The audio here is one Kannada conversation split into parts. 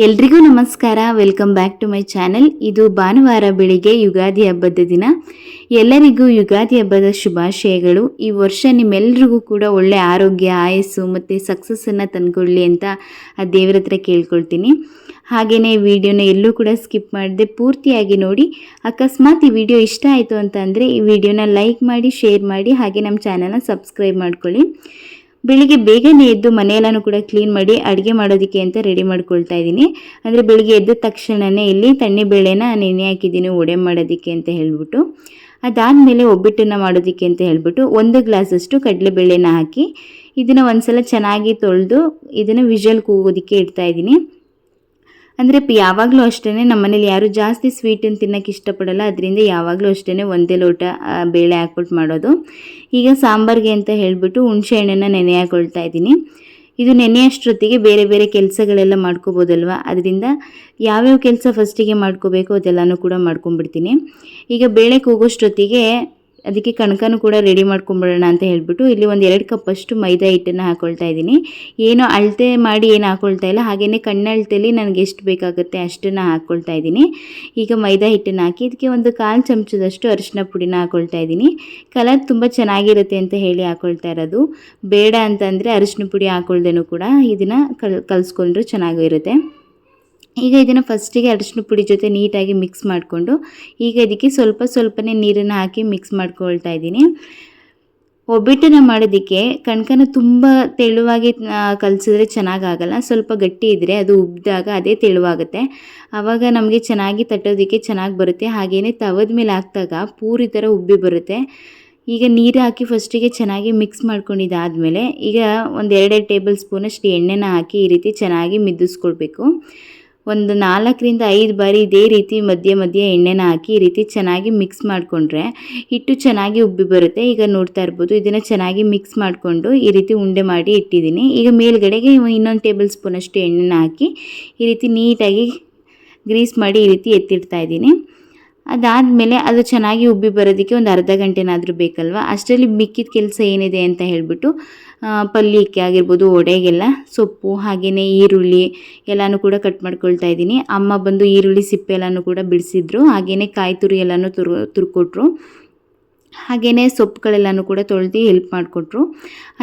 ಎಲ್ರಿಗೂ ನಮಸ್ಕಾರ. Welcome back to my channel. ಇದು ಭಾನುವಾರ ಬೆಳಿಗ್ಗೆ ಯುಗಾದಿ ಹಬ್ಬದ ದಿನ. ಎಲ್ಲರಿಗೂ ಯುಗಾದಿ ಹಬ್ಬದ ಶುಭಾಶಯಗಳು. ಈ ವರ್ಷ ನಿಮ್ಮೆಲ್ರಿಗೂ ಕೂಡ ಒಳ್ಳೆ ಆರೋಗ್ಯ, ಆಯಸ್ಸು ಮತ್ತು ಸಕ್ಸಸ್ಸನ್ನು ತಂದುಕೊಳ್ಳಿ ಅಂತ ಆ ದೇವರ ಹತ್ರ ಕೇಳ್ಕೊಳ್ತೀನಿ. ಹಾಗೆಯೇ ವಿಡಿಯೋನ ಎಲ್ಲೂ ಕೂಡ ಸ್ಕಿಪ್ ಮಾಡದೆ ಪೂರ್ತಿಯಾಗಿ ನೋಡಿ. ಅಕಸ್ಮಾತ್ ಈ ವಿಡಿಯೋ ಇಷ್ಟ ಆಯಿತು ಅಂತ ಅಂದರೆ ಈ ವಿಡಿಯೋನ ಲೈಕ್ ಮಾಡಿ, ಶೇರ್ ಮಾಡಿ, ಹಾಗೆ ನಮ್ಮ ಚಾನಲ್ನ ಸಬ್ಸ್ಕ್ರೈಬ್ ಮಾಡ್ಕೊಳ್ಳಿ. ಬೆಳಿಗ್ಗೆ ಬೇಗನೆ ಎದ್ದು ಮನೆಯೆಲ್ಲನೂ ಕೂಡ ಕ್ಲೀನ್ ಮಾಡಿ ಅಡುಗೆ ಮಾಡೋದಕ್ಕೆ ಅಂತ ರೆಡಿ ಮಾಡ್ಕೊಳ್ತಾ ಇದ್ದೀನಿ. ಅಂದರೆ ಬೆಳಿಗ್ಗೆ ಎದ್ದ ತಕ್ಷಣವೇ ಇಲ್ಲಿ ತಣ್ಣೆಬೇಳೆನ ನೆನೆ ಹಾಕಿದ್ದೀನಿ ವಡೆ ಮಾಡೋದಕ್ಕೆ ಅಂತ ಹೇಳ್ಬಿಟ್ಟು. ಅದಾದಮೇಲೆ ಒಬ್ಬಟ್ಟನ್ನು ಮಾಡೋದಕ್ಕೆ ಅಂತ ಹೇಳ್ಬಿಟ್ಟು 1 ಗ್ಲಾಸಷ್ಟು ಕಡಲೆಬೇಳೆನ ಹಾಕಿ ಇದನ್ನು ಒಂದ್ಸಲ ಚೆನ್ನಾಗಿ ತೊಳೆದು ಇದನ್ನು ವಿಷಲ್ ಕೂಗೋದಕ್ಕೆ ಇಡ್ತಾಯಿದ್ದೀನಿ. ಅಂದರೆ ಯಾವಾಗಲೂ ಅಷ್ಟೇ ನಮ್ಮ ಮನೇಲಿ ಯಾರು ಜಾಸ್ತಿ ಸ್ವೀಟನ್ನು ತಿನ್ನೋಕ್ಕೆ ಇಷ್ಟಪಡಲ್ಲ. ಅದರಿಂದ ಯಾವಾಗಲೂ ಅಷ್ಟೇ 1 ಲೋಟ ಬೇಳೆ ಹಾಕ್ಬಿಟ್ಟು ಮಾಡೋದು. ಈಗ ಸಾಂಬಾರಿಗೆ ಅಂತ ಹೇಳಿಬಿಟ್ಟು ಹುಣಸೆ ಹಣ್ಣನ್ನು ನೆನೆ ಹಾಕೊಳ್ತಾ ಇದ್ದೀನಿ. ಇದು ನೆನೆಯಷ್ಟೊತ್ತಿಗೆ ಬೇರೆ ಬೇರೆ ಕೆಲಸಗಳೆಲ್ಲ ಮಾಡ್ಕೋಬೋದಲ್ವ. ಅದರಿಂದ ಯಾವ್ಯಾವ ಕೆಲಸ ಫಸ್ಟಿಗೆ ಮಾಡ್ಕೋಬೇಕು ಅದೆಲ್ಲನೂ ಕೂಡ ಮಾಡ್ಕೊಂಡ್ಬಿಡ್ತೀನಿ. ಈಗ ಬೇಳೆ ಕೂಗೋಷ್ಟೊತ್ತಿಗೆ ಅದಕ್ಕೆ ಕಣಕನೂ ಕೂಡ ರೆಡಿ ಮಾಡ್ಕೊಂಬಿಡೋಣ ಅಂತ ಹೇಳ್ಬಿಟ್ಟು ಇಲ್ಲಿ 2 ಕಪ್ಪಷ್ಟು ಮೈದಾ ಹಿಟ್ಟನ್ನು ಹಾಕ್ಕೊಳ್ತಾ ಇದ್ದೀನಿ. ಏನೋ ಅಳತೆ ಮಾಡಿ ಏನು ಹಾಕ್ಕೊಳ್ತಾ ಇಲ್ಲ, ಹಾಗೆಯೇ ಕಣ್ಣಳತೆಯಲ್ಲಿ ನನಗೆ ಎಷ್ಟು ಬೇಕಾಗುತ್ತೆ ಅಷ್ಟನ್ನು ಹಾಕ್ಕೊಳ್ತಾ ಇದ್ದೀನಿ. ಈಗ ಮೈದಾ ಹಿಟ್ಟನ್ನು ಹಾಕಿ ಇದಕ್ಕೆ 1/4 ಚಮಚದಷ್ಟು ಅರಿಶಿನ ಪುಡಿನ ಹಾಕ್ಕೊಳ್ತಾ ಇದ್ದೀನಿ. ಕಲರ್ ತುಂಬ ಚೆನ್ನಾಗಿರುತ್ತೆ ಅಂತ ಹೇಳಿ ಹಾಕ್ಕೊಳ್ತಾ ಇರೋದು. ಬೇಡ ಅಂತಂದರೆ ಅರಿಶಿನ ಪುಡಿ ಹಾಕ್ಕೊಳ್ದೇನೂ ಕೂಡ ಇದನ್ನು ಕಲಿಸ್ಕೊಂಡ್ರೆ ಚೆನ್ನಾಗಿರುತ್ತೆ. ಈಗ ಇದನ್ನು ಫಸ್ಟಿಗೆ ಅರಿಶಿನ ಪುಡಿ ಜೊತೆ ನೀಟಾಗಿ ಮಿಕ್ಸ್ ಮಾಡಿಕೊಂಡು ಈಗ ಇದಕ್ಕೆ ಸ್ವಲ್ಪನೇ ನೀರನ್ನು ಹಾಕಿ ಮಿಕ್ಸ್ ಮಾಡ್ಕೊಳ್ತಾ ಇದ್ದೀನಿ. ಒಬ್ಬಟ್ಟನ್ನು ಮಾಡೋದಕ್ಕೆ ಕಣಕನ ತುಂಬ ತೆಳುವಾಗಿ ಕಲಿಸಿದ್ರೆ ಚೆನ್ನಾಗಾಗಲ್ಲ. ಸ್ವಲ್ಪ ಗಟ್ಟಿ ಇದ್ದರೆ ಅದು ಉಬ್ಬಿದಾಗ ಅದೇ ತೆಳುವಾಗುತ್ತೆ. ಆವಾಗ ನಮಗೆ ಚೆನ್ನಾಗಿ ತಟ್ಟೋದಕ್ಕೆ ಚೆನ್ನಾಗಿ ಬರುತ್ತೆ. ಹಾಗೆಯೇ ತವದ ಮೇಲೆ ಹಾಕಿದಾಗ ಪೂರಿ ಥರ ಉಬ್ಬಿ ಬರುತ್ತೆ. ಈಗ ನೀರು ಹಾಕಿ ಫಸ್ಟಿಗೆ ಚೆನ್ನಾಗಿ ಮಿಕ್ಸ್ ಮಾಡ್ಕೊಂಡಿದ್ದಾದಮೇಲೆ ಈಗ 2 ಟೇಬಲ್ ಸ್ಪೂನಷ್ಟು ಎಣ್ಣೆನ ಹಾಕಿ ಈ ರೀತಿ ಚೆನ್ನಾಗಿ ಮಿದ್ದಿಸ್ಕೊಳ್ಬೇಕು. 4 ರಿಂದ 5 ಬಾರಿ ಇದೇ ರೀತಿ ಮಧ್ಯೆ ಎಣ್ಣೆನ ಹಾಕಿ ಈ ರೀತಿ ಚೆನ್ನಾಗಿ ಮಿಕ್ಸ್ ಮಾಡಿಕೊಂಡ್ರೆ ಹಿಟ್ಟು ಚೆನ್ನಾಗಿ ಉಬ್ಬಿ ಬರುತ್ತೆ. ಈಗ ನೋಡ್ತಾ ಇರ್ಬೋದು ಇದನ್ನು ಚೆನ್ನಾಗಿ ಮಿಕ್ಸ್ ಮಾಡಿಕೊಂಡು ಈ ರೀತಿ ಉಂಡೆ ಮಾಡಿ ಇಟ್ಟಿದ್ದೀನಿ. ಈಗ ಮೇಲ್ಗಡೆಗೆ 1 ಟೇಬಲ್ ಸ್ಪೂನಷ್ಟು ಎಣ್ಣೆನ ಹಾಕಿ ಈ ರೀತಿ ನೀಟಾಗಿ ಗ್ರೀಸ್ ಮಾಡಿ ಈ ರೀತಿ ಎತ್ತಿಡ್ತಾ ಇದ್ದೀನಿ. ಅದಾದಮೇಲೆ ಅದು ಚೆನ್ನಾಗಿ ಉಬ್ಬಿ ಬರೋದಕ್ಕೆ ಒಂದು ಅರ್ಧ ಗಂಟೆನಾದರೂ ಬೇಕಲ್ವ. ಅಷ್ಟರಲ್ಲಿ ಮಿಕ್ಕಿದ ಕೆಲಸ ಏನಿದೆ ಅಂತ ಹೇಳಿಬಿಟ್ಟು ಪಲ್ಯಕ್ಕೆ ಆಗಿರ್ಬೋದು, ವಡೆಗೆಲ್ಲ ಸೊಪ್ಪು ಹಾಗೆಯೇ ಈರುಳ್ಳಿ ಎಲ್ಲನೂ ಕೂಡ ಕಟ್ ಮಾಡ್ಕೊಳ್ತಾ ಇದ್ದೀನಿ. ಅಮ್ಮ ಬಂದು ಈರುಳ್ಳಿ ಸಿಪ್ಪೆ ಎಲ್ಲನೂ ಕೂಡ ಬಿಡಿಸಿದ್ರು. ಹಾಗೆಯೇ ಕಾಯಿ ತುರಿ ಎಲ್ಲನೂ ತುರ್ಕೊಟ್ರು. ಹಾಗೆಯೇ ಸೊಪ್ಪುಗಳೆಲ್ಲನೂ ಕೂಡ ತೊಳೆದು ಹೆಲ್ಪ್ ಮಾಡಿಕೊಟ್ರು.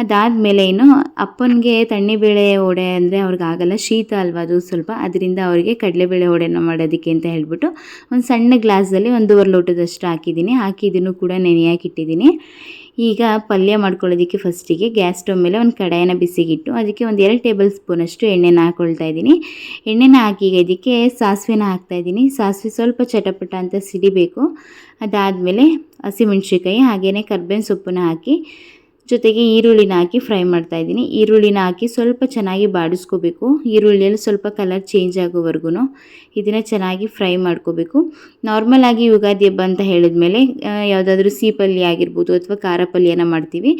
ಅದಾದಮೇಲೆ ಇನ್ನು ಅಪ್ಪನಿಗೆ ತಣ್ಣೆಬೇಳೆ ವಡೆ ಅಂದರೆ ಅವ್ರಿಗಾಗಲ್ಲ, ಶೀತ ಅಲ್ವ ಅದು ಸ್ವಲ್ಪ, ಅದರಿಂದ ಅವರಿಗೆ ಕಡಲೆಬೇಳೆ ವಡೆನ ಮಾಡೋದಕ್ಕೆ ಅಂತ ಹೇಳ್ಬಿಟ್ಟು ಒಂದು ಸಣ್ಣ ಗ್ಲಾಸಲ್ಲಿ 1.5 ಲೋಟದಷ್ಟು ಹಾಕಿದ್ದೀನಿ. ಹಾಕಿ ಇದನ್ನು ಕೂಡ ನೆನೆಯಾಕಿಟ್ಟಿದ್ದೀನಿ. ಈಗ ಪಲ್ಯ ಮಾಡ್ಕೊಳ್ಳೋದಕ್ಕೆ ಫಸ್ಟಿಗೆ ಗ್ಯಾಸ್ ಸ್ಟವ್ ಮೇಲೆ ಒಂದು ಕಡಾಯಿನ ಬಿಸಿಗಿಟ್ಟು ಅದಕ್ಕೆ 2 ಟೇಬಲ್ ಸ್ಪೂನಷ್ಟು ಎಣ್ಣೆನ ಹಾಕ್ಕೊಳ್ತಾ ಇದ್ದೀನಿ. ಎಣ್ಣೆನ ಹಾಕಿ ಈಗ ಇದಕ್ಕೆ ಸಾಸಿವೆನ ಹಾಕ್ತಾಯಿದ್ದೀನಿ. ಸಾಸಿವೆ ಸ್ವಲ್ಪ ಚಟಪಟ ಅಂತ ಸಿಡಿಬೇಕು. ಅದಾದಮೇಲೆ ಹಸಿಮೆಣ್ಸಿಕಾಯಿ ಹಾಗೆಯೇ ಕರ್ಬೇವಿನ ಸೊಪ್ಪನ್ನ ಹಾಕಿ ಜೊತೆಗೆ ಈರುಳ್ಳಿನ ಹಾಕಿ ಫ್ರೈ ಮಾಡ್ತಾಯಿದ್ದೀನಿ. ಈರುಳ್ಳಿನ ಹಾಕಿ ಸ್ವಲ್ಪ ಚೆನ್ನಾಗಿ ಬಾಡಿಸ್ಕೋಬೇಕು. ಈರುಳ್ಳಿಯಲ್ಲಿ ಸ್ವಲ್ಪ ಕಲರ್ ಚೇಂಜ್ ಆಗೋವರೆಗೂ ಇದನ್ನು ಚೆನ್ನಾಗಿ ಫ್ರೈ ಮಾಡ್ಕೋಬೇಕು. ನಾರ್ಮಲಾಗಿ ಯುಗಾದಿ ಹಬ್ಬ ಅಂತ ಹೇಳಿದ್ಮೇಲೆ ಯಾವುದಾದ್ರೂ ಸಿಹಿ ಪಲ್ಯ ಆಗಿರ್ಬೋದು ಅಥವಾ ಖಾರ ಪಲ್ಯನ ಮಾಡ್ತೀವಿ,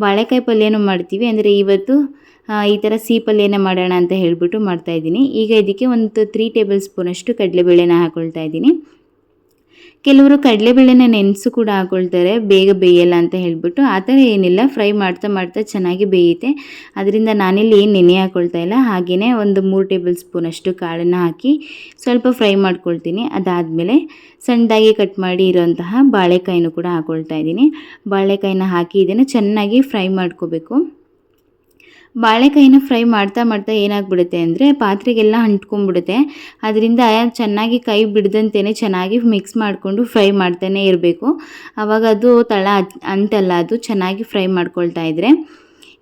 ಬಾಳೆಕಾಯಿ ಪಲ್ಯನೂ ಮಾಡ್ತೀವಿ. ಅಂದರೆ ಇವತ್ತು ಈ ಥರ ಸಿಹಿ ಪಲ್ಯನ ಮಾಡೋಣ ಅಂತ ಹೇಳ್ಬಿಟ್ಟು ಮಾಡ್ತಾಯಿದ್ದೀನಿ. ಈಗ ಇದಕ್ಕೆ 3 ಟೇಬಲ್ ಸ್ಪೂನಷ್ಟು ಕಡಲೆಬೇಳೆನ ಹಾಕ್ಕೊಳ್ತಾ ಇದ್ದೀನಿ. ಕೆಲವರು ಕಡಲೆಬೇಳೆನ ನೆನೆಸು ಕೂಡ ಹಾಕ್ಕೊಳ್ತಾರೆ, ಬೇಗ ಬೇಯಲ್ಲ ಅಂತ ಹೇಳ್ಬಿಟ್ಟು. ಆ ಥರ ಏನಿಲ್ಲ, ಫ್ರೈ ಮಾಡ್ತಾ ಚೆನ್ನಾಗಿ ಬೇಯುತ್ತೆ. ಅದರಿಂದ ನಾನಿಲ್ಲಿ ಏನು ನೆನೆ ಹಾಕ್ಕೊಳ್ತಾ ಇಲ್ಲ. ಹಾಗೆಯೇ 3 ಟೇಬಲ್ ಸ್ಪೂನಷ್ಟು ಕಾಳನ್ನು ಹಾಕಿ ಸ್ವಲ್ಪ ಫ್ರೈ ಮಾಡ್ಕೊಳ್ತೀನಿ. ಅದಾದಮೇಲೆ ಸಣ್ಣದಾಗಿ ಕಟ್ ಮಾಡಿ ಇರೋಂತಹ ಬಾಳೆಕಾಯಿನೂ ಕೂಡ ಹಾಕ್ಕೊಳ್ತಾ ಇದ್ದೀನಿ. ಬಾಳೆಕಾಯಿನ ಹಾಕಿ ಇದನ್ನು ಚೆನ್ನಾಗಿ ಫ್ರೈ ಮಾಡ್ಕೋಬೇಕು. ಬಾಳೆಕಾಯಿನ ಫ್ರೈ ಮಾಡ್ತಾ ಏನಾಗ್ಬಿಡುತ್ತೆ ಅಂದರೆ ಪಾತ್ರೆಗೆಲ್ಲ ಅಂಟ್ಕೊಂಡ್ಬಿಡುತ್ತೆ. ಅದರಿಂದ ಚೆನ್ನಾಗಿ ಕೈ ಬಿಡದಂತೆಯೇ ಚೆನ್ನಾಗಿ ಮಿಕ್ಸ್ ಮಾಡಿಕೊಂಡು ಫ್ರೈ ಮಾಡ್ತಾನೆ ಇರಬೇಕು. ಆವಾಗ ಅದು ತಳ ಅಂಟಲ್ಲ, ಅದು ಚೆನ್ನಾಗಿ ಫ್ರೈ ಮಾಡ್ಕೊಳ್ತಾ ಇದ್ದರೆ.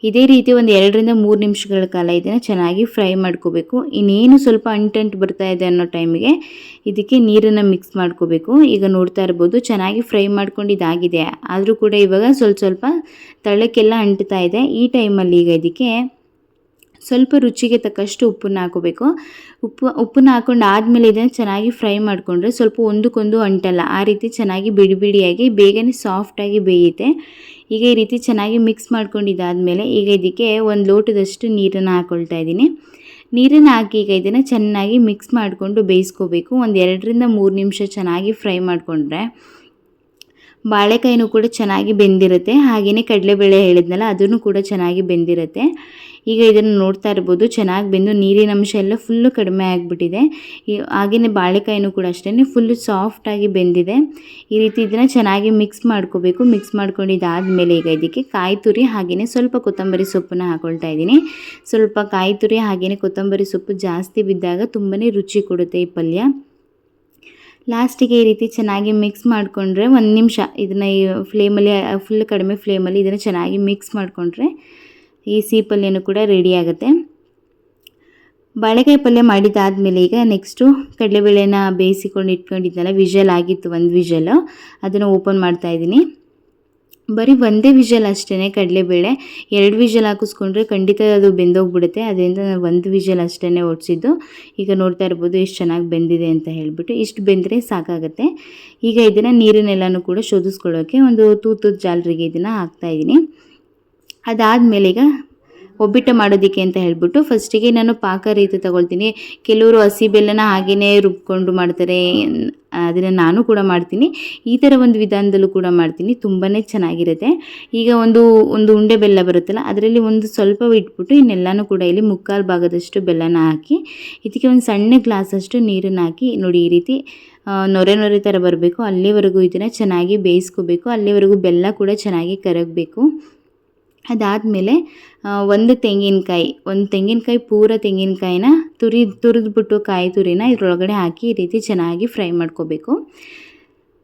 ಇದೇ ರೀತಿ 2 ರಿಂದ 3 ನಿಮಿಷಗಳ ಕಾಲ ಇದನ್ನು ಚೆನ್ನಾಗಿ ಫ್ರೈ ಮಾಡ್ಕೋಬೇಕು. ಇನ್ನೇನು ಸ್ವಲ್ಪ ಅಂಟು ಬರ್ತಾ ಇದೆ ಅನ್ನೋ ಟೈಮಿಗೆ ಇದಕ್ಕೆ ನೀರನ್ನು ಮಿಕ್ಸ್ ಮಾಡ್ಕೋಬೇಕು. ಈಗ ನೋಡ್ತಾ ಇರ್ಬೋದು ಚೆನ್ನಾಗಿ ಫ್ರೈ ಮಾಡ್ಕೊಂಡಿದ್ದಾಗಿದೆ. ಆದರೂ ಕೂಡ ಇವಾಗ ಸ್ವಲ್ಪ ತಳಕ್ಕೆಲ್ಲ ಅಂಟ್ತಾ ಇದೆ. ಈ ಟೈಮಲ್ಲಿ ಈಗ ಇದಕ್ಕೆ ಸ್ವಲ್ಪ ರುಚಿಗೆ ತಕ್ಕಷ್ಟು ಉಪ್ಪನ್ನು ಹಾಕೋಬೇಕು. ಉಪ್ಪನ್ನು ಹಾಕ್ಕೊಂಡು ಆದಮೇಲೆ ಇದನ್ನು ಚೆನ್ನಾಗಿ ಫ್ರೈ ಮಾಡಿಕೊಂಡ್ರೆ ಸ್ವಲ್ಪ ಒಂದಕ್ಕೊಂದು ಅಂಟಲ್ಲ. ಆ ರೀತಿ ಚೆನ್ನಾಗಿ ಬಿಡಿಯಾಗಿ ಬೇಗನೆ ಸಾಫ್ಟಾಗಿ ಬೇಯುತ್ತೆ. ಈಗ ಈ ರೀತಿ ಚೆನ್ನಾಗಿ ಮಿಕ್ಸ್ ಮಾಡ್ಕೊಂಡಿದ್ದಾದಮೇಲೆ ಈಗ ಇದಕ್ಕೆ 1 ಲೋಟದಷ್ಟು ನೀರನ್ನು ಹಾಕ್ಕೊಳ್ತಾ ಇದ್ದೀನಿ. ನೀರನ್ನು ಹಾಕಿ ಈಗ ಇದನ್ನು ಚೆನ್ನಾಗಿ ಮಿಕ್ಸ್ ಮಾಡಿಕೊಂಡು ಬೇಯಿಸ್ಕೋಬೇಕು. 2 ರಿಂದ 3 ನಿಮಿಷ ಚೆನ್ನಾಗಿ ಫ್ರೈ ಮಾಡಿಕೊಂಡ್ರೆ ಬಾಳೆಕಾಯಿನೂ ಕೂಡ ಚೆನ್ನಾಗಿ ಬೆಂದಿರುತ್ತೆ. ಹಾಗೆಯೇ ಕಡಲೆಬೇಳೆ ಹೇಳಿದ್ನಲ್ಲ ಅದನ್ನು ಕೂಡ ಚೆನ್ನಾಗಿ ಬೆಂದಿರುತ್ತೆ. ಈಗ ಇದನ್ನು ನೋಡ್ತಾ ಇರ್ಬೋದು ಚೆನ್ನಾಗಿ ಬೆಂದು ನೀರಿನ ಅಂಶ ಎಲ್ಲ ಫುಲ್ಲು ಕಡಿಮೆ ಆಗಿಬಿಟ್ಟಿದೆ. ಹಾಗೆಯೇ ಬಾಳೆಕಾಯಿನೂ ಕೂಡ ಅಷ್ಟೇ ಫುಲ್ಲು ಸಾಫ್ಟಾಗಿ ಬೆಂದಿದೆ. ಈ ರೀತಿ ಇದನ್ನು ಚೆನ್ನಾಗಿ ಮಿಕ್ಸ್ ಮಾಡ್ಕೋಬೇಕು. ಮಿಕ್ಸ್ ಮಾಡ್ಕೊಂಡಿದ್ದಾದಮೇಲೆ ಈಗ ಇದಕ್ಕೆ ಕಾಯಿ ತುರಿ ಹಾಗೆಯೇ ಸ್ವಲ್ಪ ಕೊತ್ತಂಬರಿ ಸೊಪ್ಪನ್ನು ಹಾಕ್ಕೊಳ್ತಾ ಇದ್ದೀನಿ. ಸ್ವಲ್ಪ ಕಾಯಿ ತುರಿ ಹಾಗೆಯೇ ಕೊತ್ತಂಬರಿ ಸೊಪ್ಪು ಜಾಸ್ತಿ ಬಿದ್ದಾಗ ತುಂಬಾ ರುಚಿ ಕೊಡುತ್ತೆ ಈ ಪಲ್ಯ. ಲಾಸ್ಟಿಗೆ ಈ ರೀತಿ ಚೆನ್ನಾಗಿ ಮಿಕ್ಸ್ ಮಾಡಿಕೊಂಡ್ರೆ 1 ನಿಮಿಷ ಇದನ್ನು ಈ ಫ್ಲೇಮಲ್ಲಿ ಫುಲ್ ಕಡಿಮೆ ಫ್ಲೇಮಲ್ಲಿ ಇದನ್ನು ಚೆನ್ನಾಗಿ ಮಿಕ್ಸ್ ಮಾಡಿಕೊಂಡ್ರೆ ಈ ಸಿಹಿ ಪಲ್ಯನೂ ಕೂಡ ರೆಡಿ ಆಗುತ್ತೆ. ಬಾಳೆಕಾಯಿ ಪಲ್ಯ ಮಾಡಿದ್ದಾದಮೇಲೆ ಈಗ ನೆಕ್ಸ್ಟು ಕಡಲೆಬೇಳೆನ ಬೇಯಿಸಿಕೊಂಡು ಇಟ್ಕೊಂಡಿದ್ದೆನಲ್ಲ, ವಿಷಲ್ ಆಗಿತ್ತು 1 ವಿಷಲು, ಅದನ್ನು ಓಪನ್ ಮಾಡ್ತಾಯಿದ್ದೀನಿ. ಬರೀ ಒಂದೇ ವಿಷಲ್ ಅಷ್ಟೇ ಕಡಲೆಬೇಳೆ, 2 ವಿಷಲ್ ಹಾಕಿಸ್ಕೊಂಡ್ರೆ ಖಂಡಿತ ಅದು ಬೆಂದೋಗ್ಬಿಡುತ್ತೆ. ಅದರಿಂದ ನಾನು 1 ವಿಷಲ್ ಅಷ್ಟೇ ಓಡಿಸಿದ್ದು. ಈಗ ನೋಡ್ತಾ ಇರ್ಬೋದು ಎಷ್ಟು ಚೆನ್ನಾಗಿ ಬೆಂದಿದೆ ಅಂತ ಹೇಳಿಬಿಟ್ಟು. ಇಷ್ಟು ಬೆಂದರೆ ಸಾಕಾಗುತ್ತೆ. ಈಗ ಇದನ್ನು ನೀರನ್ನೆಲ್ಲನೂ ಕೂಡ ಶೋಧಿಸ್ಕೊಳ್ಳೋಕ್ಕೆ ಒಂದು ತೂತದ ಜಾಲರಿಗೆ ಇದನ್ನು ಹಾಕ್ತಾಯಿದ್ದೀನಿ. ಅದಾದಮೇಲೆ ಈಗ ಒಬ್ಬಿಟ್ಟು ಮಾಡೋದಕ್ಕೆ ಅಂತ ಹೇಳ್ಬಿಟ್ಟು ಫಸ್ಟಿಗೆ ನಾನು ಪಾಕ ರೀತಿ ತಗೊಳ್ತೀನಿ. ಕೆಲವರು ಹಸಿ ಬೆಲ್ಲನ ಹಾಗೆಯೇ ರುಬ್ಕೊಂಡು ಮಾಡ್ತಾರೆ, ಅದನ್ನು ನಾನು ಕೂಡ ಮಾಡ್ತೀನಿ. ಈ ಥರ ಒಂದು ವಿಧಾನದಲ್ಲೂ ಕೂಡ ಮಾಡ್ತೀನಿ, ತುಂಬಾ ಚೆನ್ನಾಗಿರುತ್ತೆ. ಈಗ ಒಂದು ಉಂಡೆ ಬೆಲ್ಲ ಬರುತ್ತಲ್ಲ, ಅದರಲ್ಲಿ ಒಂದು ಸ್ವಲ್ಪ ಇಟ್ಬಿಟ್ಟು ಇನ್ನೆಲ್ಲನೂ ಕೂಡ ಇಲ್ಲಿ 3/4 ಭಾಗದಷ್ಟು ಬೆಲ್ಲನ ಹಾಕಿ ಇದಕ್ಕೆ ಒಂದು ಸಣ್ಣ ಗ್ಲಾಸಷ್ಟು ನೀರನ್ನು ಹಾಕಿ ನೋಡಿ, ಈ ರೀತಿ ನೊರೆ ನೊರೆ ಥರ ಬರಬೇಕು. ಅಲ್ಲಿವರೆಗೂ ಇದನ್ನು ಚೆನ್ನಾಗಿ ಬೇಯಿಸ್ಕೋಬೇಕು. ಅಲ್ಲಿವರೆಗೂ ಬೆಲ್ಲ ಕೂಡ ಚೆನ್ನಾಗಿ ಕರಗಬೇಕು. ಅದಾದಮೇಲೆ ಒಂದು ತೆಂಗಿನಕಾಯಿ ಪೂರ ತೆಂಗಿನಕಾಯಿನ ತುರಿದ್ಬಿಟ್ಟು ಕಾಯಿ ತುರಿನ ಇದರೊಳಗಡೆ ಹಾಕಿ ಈ ರೀತಿ ಚೆನ್ನಾಗಿ ಫ್ರೈ ಮಾಡ್ಕೋಬೇಕು.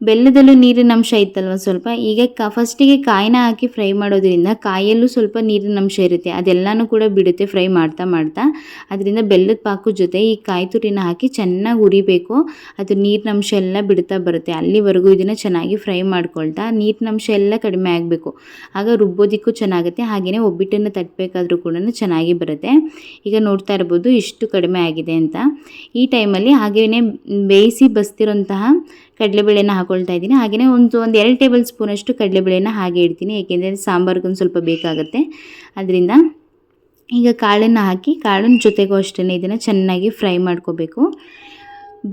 ಬೆಲ್ಲದಲ್ಲೂ ನೀರಿನ ಅಂಶ ಇತ್ತಲ್ವ ಸ್ವಲ್ಪ, ಈಗ ಫಸ್ಟಿಗೆ ಕಾಯಿನ ಹಾಕಿ ಫ್ರೈ ಮಾಡೋದ್ರಿಂದ ಕಾಯಲ್ಲೂ ಸ್ವಲ್ಪ ನೀರಿನ ಅಂಶ ಇರುತ್ತೆ, ಅದೆಲ್ಲನೂ ಕೂಡ ಬಿಡುತ್ತೆ ಫ್ರೈ ಮಾಡ್ತಾ ಮಾಡ್ತಾ. ಅದರಿಂದ ಬೆಲ್ಲದ ಪಾಕದ ಜೊತೆ ಈ ಕಾಯಿ ತುರಿನ ಹಾಕಿ ಚೆನ್ನಾಗಿ ಉರಿಬೇಕು. ಅದು ನೀರಿನ ಅಂಶ ಎಲ್ಲ ಬಿಡ್ತಾ ಬರುತ್ತೆ. ಅಲ್ಲಿವರೆಗೂ ಇದನ್ನು ಚೆನ್ನಾಗಿ ಫ್ರೈ ಮಾಡ್ಕೊಳ್ತಾ ನೀರಿನ ಅಂಶ ಎಲ್ಲ ಕಡಿಮೆ ಆಗಬೇಕು. ಆಗ ರುಬ್ಬೋದಕ್ಕೂ ಚೆನ್ನಾಗುತ್ತೆ, ಹಾಗೆಯೇ ಒಬ್ಬಿಟ್ಟನ್ನು ತಟ್ಟಬೇಕಾದ್ರೂ ಕೂಡ ಚೆನ್ನಾಗಿ ಬರುತ್ತೆ. ಈಗ ನೋಡ್ತಾ ಇರ್ಬೋದು ಇಷ್ಟು ಕಡಿಮೆ ಆಗಿದೆ ಅಂತ. ಈ ಟೈಮಲ್ಲಿ ಹಾಗೆಯೇ ಬೇಯಿಸಿ ಬಸ್ತಿರೋಂತಹ ಕಡಲೆಬೇಳೆನ ಹಾಕ್ಕೊಳ್ತಾ ಇದ್ದೀನಿ. ಹಾಗೆಯೇ ಒಂದು 2 ಟೇಬಲ್ ಸ್ಪೂನಷ್ಟು ಕಡಲೆಬೇಳೆನ ಹಾಗೆ ಇಡ್ತೀನಿ, ಏಕೆಂದರೆ ಸಾಂಬಾರಿಗೊಂದು ಸ್ವಲ್ಪ ಬೇಕಾಗುತ್ತೆ. ಅದರಿಂದ ಈಗ ಕಾಳನ್ನು ಹಾಕಿ ಕಾಳಿನ ಜೊತೆಗೂ ಅಷ್ಟೇ ಇದನ್ನು ಚೆನ್ನಾಗಿ ಫ್ರೈ ಮಾಡ್ಕೋಬೇಕು.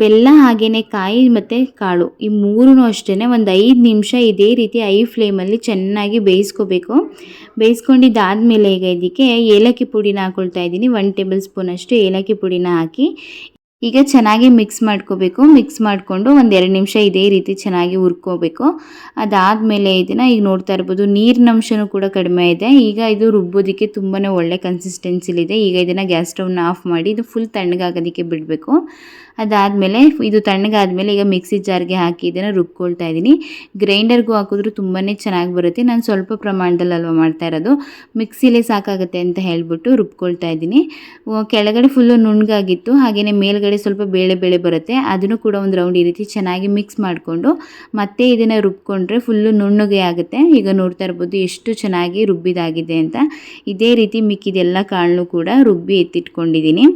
ಬೆಲ್ಲ ಹಾಗೆಯೇ ಕಾಯಿ ಮತ್ತು ಕಾಳು ಈ ಮೂರೂ ಅಷ್ಟೇ ಒಂದು 5 ನಿಮಿಷ ಇದೇ ರೀತಿ ಫ್ಲೇಮಲ್ಲಿ ಚೆನ್ನಾಗಿ ಬೇಯಿಸ್ಕೋಬೇಕು. ಬೇಯಿಸ್ಕೊಂಡಿದ್ದಾದಮೇಲೆ ಈಗ ಇದಕ್ಕೆ ಏಲಕ್ಕಿ ಪುಡಿನ ಹಾಕ್ಕೊಳ್ತಾ ಇದ್ದೀನಿ. 1 ಟೇಬಲ್ ಸ್ಪೂನಷ್ಟು ಏಲಕ್ಕಿ ಪುಡಿನ ಹಾಕಿ ಈಗ ಚೆನ್ನಾಗಿ ಮಿಕ್ಸ್ ಮಾಡ್ಕೋಬೇಕು. ಮಿಕ್ಸ್ ಮಾಡಿಕೊಂಡು ಒಂದು 2 ನಿಮಿಷ ಇದೇ ರೀತಿ ಚೆನ್ನಾಗಿ ಹುರ್ಕೋಬೇಕು. ಅದಾದಮೇಲೆ ಇದನ್ನು ಈಗ ನೋಡ್ತಾ ಇರ್ಬೋದು ನೀರಿನ ಅಂಶನೂ ಕೂಡ ಕಡಿಮೆ ಇದೆ. ಈಗ ಇದು ರುಬ್ಬೋದಕ್ಕೆ ತುಂಬಾ ಒಳ್ಳೆ ಕನ್ಸಿಸ್ಟೆನ್ಸಿಲಿದೆ. ಈಗ ಇದನ್ನು ಗ್ಯಾಸ್ ಸ್ಟವ್ನ ಆಫ್ ಮಾಡಿ ಇದು ಫುಲ್ ತಣ್ಣಗಾಗೋದಕ್ಕೆ ಬಿಡಬೇಕು. ಅದಾದಮೇಲೆ ಇದು ತಣ್ಣಗಾದಮೇಲೆ ಈಗ ಮಿಕ್ಸಿ ಜಾರ್ಗೆ ಹಾಕಿ ಇದನ್ನು ರುಬ್ಕೊಳ್ತಾ ಇದ್ದೀನಿ. ಗ್ರೈಂಡರ್ಗೂ ಹಾಕಿದ್ರೂ ತುಂಬಾ ಚೆನ್ನಾಗಿ ಬರುತ್ತೆ. ನಾನು ಸ್ವಲ್ಪ ಪ್ರಮಾಣದಲ್ಲಿ ಅಲ್ವ ಮಾಡ್ತಾ ಇರೋದು, ಮಿಕ್ಸಿಲೇ ಸಾಕಾಗುತ್ತೆ ಅಂತ ಹೇಳಿಬಿಟ್ಟು ರುಬ್ಕೊಳ್ತಾ ಇದ್ದೀನಿ. ಕೆಳಗಡೆ ಫುಲ್ಲು ನುಣ್ಣಗಾಗಿತ್ತು, ಹಾಗೆಯೇ ಮೇಲ್ಗಡೆ ಸ್ವಲ್ಪ ಬೇಳೆ ಬರುತ್ತೆ. ಅದನ್ನು ಕೂಡ ಒಂದು ರೌಂಡ್ ಈ ರೀತಿ ಚೆನ್ನಾಗಿ ಮಿಕ್ಸ್ ಮಾಡಿಕೊಂಡು ಮತ್ತೆ ಇದನ್ನು ರುಬ್ಕೊಂಡ್ರೆ ಫುಲ್ಲು ನುಣ್ಣಗೆ ಆಗುತ್ತೆ. ಈಗ ನೋಡ್ತಾ ಇರ್ಬೋದು ಎಷ್ಟು ಚೆನ್ನಾಗಿ ರುಬ್ಬಿದಾಗಿದೆ ಅಂತ. ಇದೇ ರೀತಿ ಮಿಕ್ಕಿದೆಲ್ಲ ಕಾಳನ್ನು ಕೂಡ ರುಬ್ಬಿ ಎತ್ತಿಟ್ಕೊಂಡಿದ್ದೀನಿ.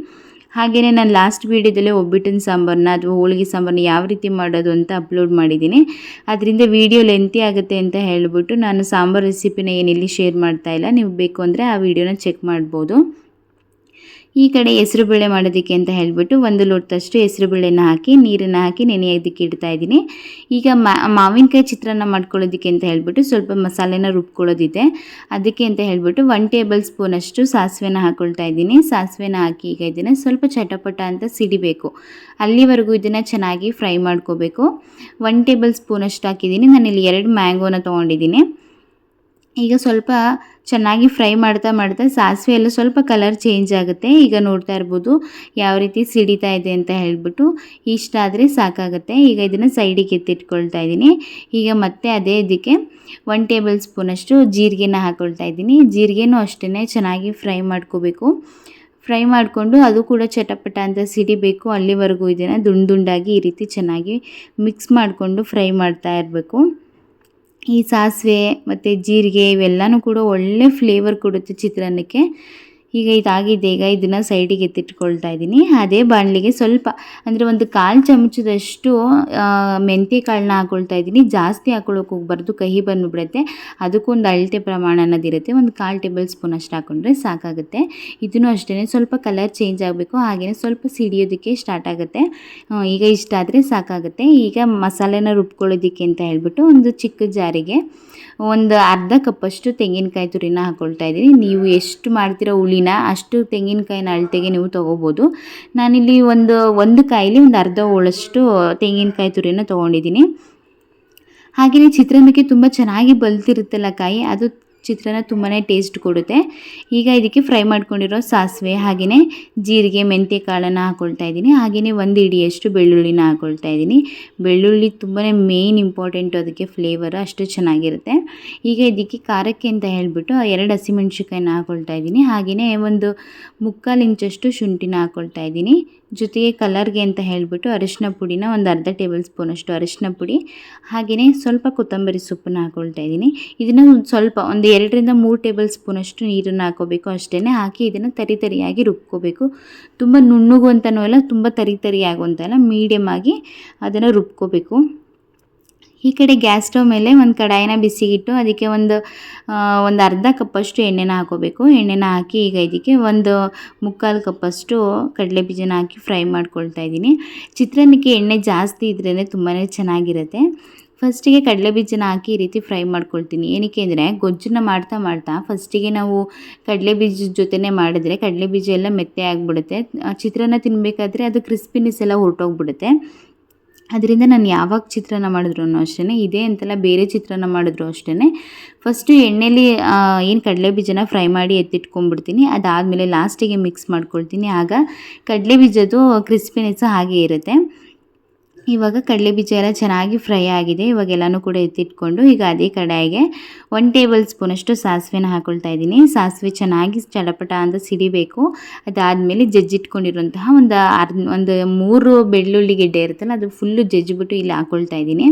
ಹಾಗೆಯೇ ನಾನು ಲಾಸ್ಟ್ ವೀಡಿಯೋದಲ್ಲೇ ಒಬ್ಬಿಟ್ಟಿನ ಸಾಂಬಾರನ್ನ ಅಥವಾ ಹೋಳಿಗೆ ಸಾಂಬಾರನ್ನ ಯಾವ ರೀತಿ ಮಾಡೋದು ಅಂತ ಅಪ್ಲೋಡ್ ಮಾಡಿದ್ದೀನಿ. ಅದರಿಂದ ವೀಡಿಯೋ ಲೆಂತಿ ಆಗುತ್ತೆ ಅಂತ ಹೇಳಿಬಿಟ್ಟು ನಾನು ಸಾಂಬಾರು ರೆಸಿಪಿನ ಏನಿಲ್ಲಿ ಶೇರ್ ಮಾಡ್ತಾ ಇಲ್ಲ. ನೀವು ಬೇಕು ಅಂದರೆ ಆ ವಿಡಿಯೋನ ಚೆಕ್ ಮಾಡ್ಬೋದು. ಈ ಕಡೆ ಹೆಸರುಬೇಳೆ ಮಾಡೋದಕ್ಕೆ ಅಂತ ಹೇಳಿಬಿಟ್ಟು 1 ಲೋಟದಷ್ಟು ಹೆಸರುಬೇಳೆನ ಹಾಕಿ ನೀರನ್ನು ಹಾಕಿ ನೆನೆಯೋದಕ್ಕೆ ಇಡ್ತಾ ಇದ್ದೀನಿ. ಈಗ ಮಾವಿನಕಾಯಿ ಚಿತ್ರಾನ್ನ ಮಾಡ್ಕೊಳ್ಳೋದಕ್ಕೆ ಅಂತ ಹೇಳಿಬಿಟ್ಟು ಸ್ವಲ್ಪ ಮಸಾಲೆನ ರುಬ್ಕೊಳ್ಳೋದಿದೆ. ಅದಕ್ಕೆ ಅಂತ ಹೇಳಿಬಿಟ್ಟು 1 ಟೇಬಲ್ ಸ್ಪೂನಷ್ಟು ಸಾಸಿವೆನ ಹಾಕ್ಕೊಳ್ತಾ ಇದ್ದೀನಿ. ಸಾಸಿವೆನ ಹಾಕಿ ಈಗ ಇದನ್ನು ಸ್ವಲ್ಪ ಚಟಪಟ ಅಂತ ಸಿಡಿಬೇಕು. ಅಲ್ಲಿವರೆಗೂ ಇದನ್ನು ಚೆನ್ನಾಗಿ ಫ್ರೈ ಮಾಡ್ಕೋಬೇಕು. 1 ಟೇಬಲ್ ಸ್ಪೂನಷ್ಟು ಹಾಕಿದ್ದೀನಿ. ನಾನಿಲ್ಲಿ 2 ಮ್ಯಾಂಗೋನ ತೊಗೊಂಡಿದ್ದೀನಿ. ಈಗ ಸ್ವಲ್ಪ ಚೆನ್ನಾಗಿ ಫ್ರೈ ಮಾಡ್ತಾ ಸಾಸಿವೆ ಎಲ್ಲ ಸ್ವಲ್ಪ ಕಲರ್ ಚೇಂಜ್ ಆಗುತ್ತೆ. ಈಗ ನೋಡ್ತಾ ಇರ್ಬೋದು ಯಾವ ರೀತಿ ಸಿಡಿತಾ ಇದೆ ಅಂತ ಹೇಳಿಬಿಟ್ಟು. ಇಷ್ಟ ಆದರೆ ಸಾಕಾಗುತ್ತೆ. ಈಗ ಇದನ್ನು ಸೈಡಿಗೆ ಎತ್ತಿಟ್ಕೊಳ್ತಾ ಇದ್ದೀನಿ. ಈಗ ಮತ್ತೆ ಅದೇ ಇದಕ್ಕೆ 1 ಟೇಬಲ್ ಸ್ಪೂನಷ್ಟು ಜೀರಿಗೆನ ಹಾಕ್ಕೊಳ್ತಾ ಇದ್ದೀನಿ. ಜೀರಿಗೆನೂ ಅಷ್ಟೇ ಚೆನ್ನಾಗಿ ಫ್ರೈ ಮಾಡ್ಕೋಬೇಕು. ಫ್ರೈ ಮಾಡಿಕೊಂಡು ಅದು ಕೂಡ ಚಟಪಟ ಅಂತ ಸಿಡಿಬೇಕು. ಅಲ್ಲಿವರೆಗೂ ಇದನ್ನು ದುಂಡಾಗಿ ಈ ರೀತಿ ಚೆನ್ನಾಗಿ ಮಿಕ್ಸ್ ಮಾಡಿಕೊಂಡು ಫ್ರೈ ಮಾಡ್ತಾ ಇರಬೇಕು. ಈ ಸಾಸಿವೆ ಮತ್ತು ಜೀರಿಗೆ ಇವೆಲ್ಲನೂ ಕೂಡ ಒಳ್ಳೆ ಫ್ಲೇವರ್ ಕೊಡುತ್ತೆ ಚಿತ್ರಾನ್ನಕ್ಕೆ. ಈಗ ಇದಾಗಿದೆ. ಈಗ ಇದನ್ನು ಸೈಡಿಗೆ ಎತ್ತಿಟ್ಕೊಳ್ತಾ ಇದ್ದೀನಿ. ಅದೇ ಬಾಣಲಿಗೆ ಸ್ವಲ್ಪ ಅಂದರೆ ಒಂದು 1/4 ಚಮಚದಷ್ಟು ಮೆಂತ್ಯ ಕಾಳನ್ನ ಹಾಕ್ಕೊಳ್ತಾ ಇದ್ದೀನಿ. ಜಾಸ್ತಿ ಹಾಕ್ಕೊಳ್ಳೋಕೆ ಹೋಗ್ಬಾರ್ದು, ಕಹಿ ಬಂದುಬಿಡುತ್ತೆ. ಅದಕ್ಕೊಂದು ಅಳತೆ ಪ್ರಮಾಣ ಅನ್ನೋದಿರುತ್ತೆ. ಒಂದು 1/4 ಟೇಬಲ್ ಸ್ಪೂನ್ ಅಷ್ಟು ಹಾಕ್ಕೊಂಡ್ರೆ ಸಾಕಾಗುತ್ತೆ. ಇದನ್ನು ಅಷ್ಟೇ ಸ್ವಲ್ಪ ಕಲರ್ ಚೇಂಜ್ ಆಗಬೇಕು. ಹಾಗೆಯೇ ಸ್ವಲ್ಪ ಸಿಡಿಯೋದಕ್ಕೆ ಸ್ಟಾರ್ಟ್ ಆಗುತ್ತೆ. ಈಗ ಇಷ್ಟ ಆದರೆ ಸಾಕಾಗುತ್ತೆ. ಈಗ ಮಸಾಲೆನ ರುಬ್ಕೊಳ್ಳೋದಕ್ಕೆ ಅಂತ ಹೇಳ್ಬಿಟ್ಟು ಒಂದು ಚಿಕ್ಕ ಜಾರಿಗೆ ಒಂದು ಅರ್ಧ ಕಪ್ಪಷ್ಟು ತೆಂಗಿನಕಾಯಿ ತುರಿನ ಹಾಕ್ಕೊಳ್ತಾ ಇದ್ದೀನಿ. ನೀವು ಎಷ್ಟು ಮಾಡ್ತೀರೋ ಹುಳಿನ ಅಷ್ಟು ತೆಂಗಿನಕಾಯಿನ ಅಳತೆಗೆ ನೀವು ತೊಗೋಬೋದು. ನಾನಿಲ್ಲಿ ಒಂದು ಕಾಯಿಲಿ ಒಂದು ಅರ್ಧ ಹೋಳಷ್ಟು ತೆಂಗಿನಕಾಯಿ ತುರಿನ ತೊಗೊಂಡಿದ್ದೀನಿ. ಹಾಗೆಯೇ ಚಿತ್ರಾನ್ನಕ್ಕೆ ತುಂಬ ಚೆನ್ನಾಗಿ ಬಲ್ತಿರುತ್ತಲ್ಲ ಕಾಯಿ, ಅದು ಚಿತ್ರಾನ್ನ ತುಂಬಾ ಟೇಸ್ಟ್ ಕೊಡುತ್ತೆ. ಈಗ ಇದಕ್ಕೆ ಫ್ರೈ ಮಾಡ್ಕೊಂಡಿರೋ ಸಾಸಿವೆ ಹಾಗೆಯೇ ಜೀರಿಗೆ ಮೆಂತ್ಯ ಕಾಳನ್ನು ಹಾಕ್ಕೊಳ್ತಾ ಇದ್ದೀನಿ. ಹಾಗೆಯೇ ಒಂದು ಹಿಡಿಯಷ್ಟು ಬೆಳ್ಳುಳ್ಳಿನ ಹಾಕ್ಕೊಳ್ತಾ ಇದ್ದೀನಿ. ಬೆಳ್ಳುಳ್ಳಿ ತುಂಬಾ ಮೇನ್ ಇಂಪಾರ್ಟೆಂಟು, ಅದಕ್ಕೆ ಫ್ಲೇವರ್ ಅಷ್ಟು ಚೆನ್ನಾಗಿರುತ್ತೆ. ಈಗ ಇದಕ್ಕೆ ಖಾರಕ್ಕೆ ಅಂತ ಹೇಳಿಬಿಟ್ಟು 2 ಹಸಿಮೆಣ್ಸಿಕಾಯಿನ ಹಾಕ್ಕೊಳ್ತಾ ಇದ್ದೀನಿ. ಹಾಗೆಯೇ ಒಂದು 3/4 ಇಂಚಷ್ಟು ಶುಂಠಿನ ಹಾಕ್ಕೊಳ್ತಾ ಇದ್ದೀನಿ. ಜೊತೆಗೆ ಕಲರ್ಗೆ ಅಂತ ಹೇಳಿಬಿಟ್ಟು ಅರಿಶಿನ ಪುಡಿನ ಒಂದು ಅರ್ಧ ಟೇಬಲ್ ಸ್ಪೂನಷ್ಟು ಅರಿಶಿನ ಪುಡಿ, ಹಾಗೆಯೇ ಸ್ವಲ್ಪ ಕೊತ್ತಂಬರಿ ಸೊಪ್ಪನ್ನು ಹಾಕ್ಕೊಳ್ತಾ ಇದ್ದೀನಿ. ಇದನ್ನು ಸ್ವಲ್ಪ ಒಂದು 2ರಿಂದ 3 ಟೇಬಲ್ ಸ್ಪೂನಷ್ಟು ನೀರನ್ನು ಹಾಕೋಬೇಕು ಅಷ್ಟೇ. ಹಾಕಿ ಇದನ್ನು ತರಿಯಾಗಿ ರುಬ್ಕೋಬೇಕು. ತುಂಬ ನುಣ್ಣಗೂ ಅಂತನೂ ಇಲ್ಲ, ತುಂಬ ತರಿಯಾಗು ಅಂತ ಇಲ್ಲ, ಮೀಡಿಯಮ್ ಆಗಿ ಅದನ್ನು ರುಬ್ಕೋಬೇಕು. ಈ ಕಡೆ ಗ್ಯಾಸ್ ಸ್ಟವ್ ಮೇಲೆ ಒಂದು ಕಡಾಯಿನ ಬಿಸಿಗಿಟ್ಟು ಅದಕ್ಕೆ ಒಂದು ಅರ್ಧ ಕಪ್ಪಷ್ಟು ಎಣ್ಣೆನ ಹಾಕೋಬೇಕು. ಎಣ್ಣೆನ ಹಾಕಿ ಈಗ ಇದಕ್ಕೆ ಒಂದು 3/4 ಕಪ್ಪಷ್ಟು ಕಡಲೆ ಬೀಜನ ಹಾಕಿ ಫ್ರೈ ಮಾಡ್ಕೊಳ್ತಾ ಇದ್ದೀನಿ. ಚಿತ್ರಾನ್ನಕ್ಕೆ ಎಣ್ಣೆ ಜಾಸ್ತಿ ಇದ್ರೇ ತುಂಬಾ ಚೆನ್ನಾಗಿರುತ್ತೆ. ಫಸ್ಟಿಗೆ ಕಡಲೆ ಬೀಜನ ಹಾಕಿ ಈ ರೀತಿ ಫ್ರೈ ಮಾಡ್ಕೊಳ್ತೀನಿ. ಏನಕ್ಕೆ ಅಂದರೆ ಗೊಜ್ಜನ್ನ ಮಾಡ್ತಾ ಫಸ್ಟಿಗೆ ನಾವು ಕಡಲೆ ಬೀಜದ ಜೊತೆನೇ ಮಾಡಿದ್ರೆ ಕಡಲೆ ಬೀಜ ಎಲ್ಲ ಮೆತ್ತೆ ಆಗಿಬಿಡುತ್ತೆ. ಚಿತ್ರಾನ್ನ ತಿನ್ನಬೇಕಾದ್ರೆ ಅದು ಕ್ರಿಸ್ಪಿನೆಸ್ ಎಲ್ಲ ಹೊರಟೋಗ್ಬಿಡುತ್ತೆ. ಅದರಿಂದ ನಾನು ಯಾವಾಗ ಚಿತ್ರಾನ್ನ ಮಾಡಿದ್ರು ಅಷ್ಟೇ, ಇದೇ ಅಂತಲ್ಲ ಬೇರೆ ಚಿತ್ರಾನ್ನ ಮಾಡಿದ್ರು ಅಷ್ಟೇ, ಫಸ್ಟು ಎಣ್ಣೆಲಿ ಏನು ಕಡಲೆ ಬೀಜನ ಫ್ರೈ ಮಾಡಿ ಎತ್ತಿಟ್ಕೊಂಡ್ಬಿಡ್ತೀನಿ. ಅದಾದಮೇಲೆ ಲಾಸ್ಟಿಗೆ ಮಿಕ್ಸ್ ಮಾಡ್ಕೊಳ್ತೀನಿ. ಆಗ ಕಡಲೆ ಬೀಜದ್ದು ಕ್ರಿಸ್ಪಿನೆಸ್ ಹಾಗೆ ಇರುತ್ತೆ. ಇವಾಗ ಕಡಲೆ ಬೀಜ ಎಲ್ಲ ಚೆನ್ನಾಗಿ ಫ್ರೈ ಆಗಿದೆ. ಇವಾಗೆಲ್ಲನೂ ಕೂಡ ಎತ್ತಿಟ್ಕೊಂಡು ಈಗ ಅದೇ ಕಡಾಯಿಗೆ 1 ಟೇಬಲ್ ಸ್ಪೂನಷ್ಟು ಸಾಸಿವೆನ ಹಾಕ್ಕೊಳ್ತಾ ಇದ್ದೀನಿ. ಸಾಸಿವೆ ಚೆನ್ನಾಗಿ ಚಟಪಟ ಅಂತ ಸಿಡಿಬೇಕು. ಅದಾದಮೇಲೆ ಜಜ್ಜಿಟ್ಕೊಂಡಿರುವಂತಹ ಒಂದು 3 ಬೆಳ್ಳುಳ್ಳಿ ಗೆಡ್ಡೆ ಇರುತ್ತಲ್ಲ, ಅದು ಫುಲ್ಲು ಜಜ್ಜಿಬಿಟ್ಟು ಇಲ್ಲಿ ಹಾಕ್ಕೊಳ್ತಾ ಇದ್ದೀನಿ.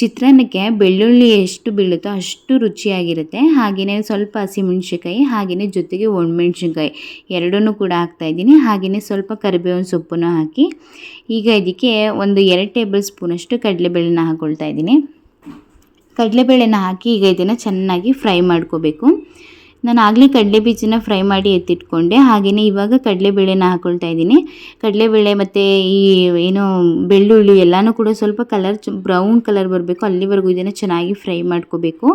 ಚಿತ್ರಾನ್ನಕ್ಕೆ ಬೆಳ್ಳುಳ್ಳಿ ಎಷ್ಟು ಬೀಳುತ್ತೋ ಅಷ್ಟು ರುಚಿಯಾಗಿರುತ್ತೆ. ಹಾಗೆಯೇ ಸ್ವಲ್ಪ ಹಸಿಮೆಣ್ಸಿಕಾಯಿ ಹಾಗೆಯೇ ಜೊತೆಗೆ ಒಣಮೆಣ್ಸಿನ್ಕಾಯಿ ಎರಡನ್ನೂ ಕೂಡ ಹಾಕ್ತಾಯಿದ್ದೀನಿ. ಹಾಗೆಯೇ ಸ್ವಲ್ಪ ಕರಿಬೇವಿನ ಸೊಪ್ಪನ್ನು ಹಾಕಿ ಈಗ ಇದಕ್ಕೆ ಒಂದು 2 ಟೇಬಲ್ ಸ್ಪೂನಷ್ಟು ಕಡಲೆಬೇಳೆನ ಹಾಕ್ಕೊಳ್ತಾ ಇದ್ದೀನಿ. ಕಡಲೆಬೇಳೆನ ಹಾಕಿ ಈಗ ಇದನ್ನು ಚೆನ್ನಾಗಿ ಫ್ರೈ ಮಾಡ್ಕೋಬೇಕು. ನಾನು ಆಗಲೇ ಕಡಲೆ ಬೀಜನ ಫ್ರೈ ಮಾಡಿ ಎತ್ತಿಟ್ಕೊಂಡೆ. ಹಾಗೆಯೇ ಇವಾಗ ಕಡಲೆಬೇಳೆನ ಹಾಕ್ಕೊಳ್ತಾ ಇದ್ದೀನಿ. ಕಡಲೆಬೇಳೆ ಮತ್ತು ಈ ಏನು ಬೆಳ್ಳುಳ್ಳಿ ಎಲ್ಲನೂ ಕೂಡ ಸ್ವಲ್ಪ ಬ್ರೌನ್ ಕಲರ್ ಬರಬೇಕು, ಅಲ್ಲಿವರೆಗೂ ಇದನ್ನು ಚೆನ್ನಾಗಿ ಫ್ರೈ ಮಾಡ್ಕೋಬೇಕು.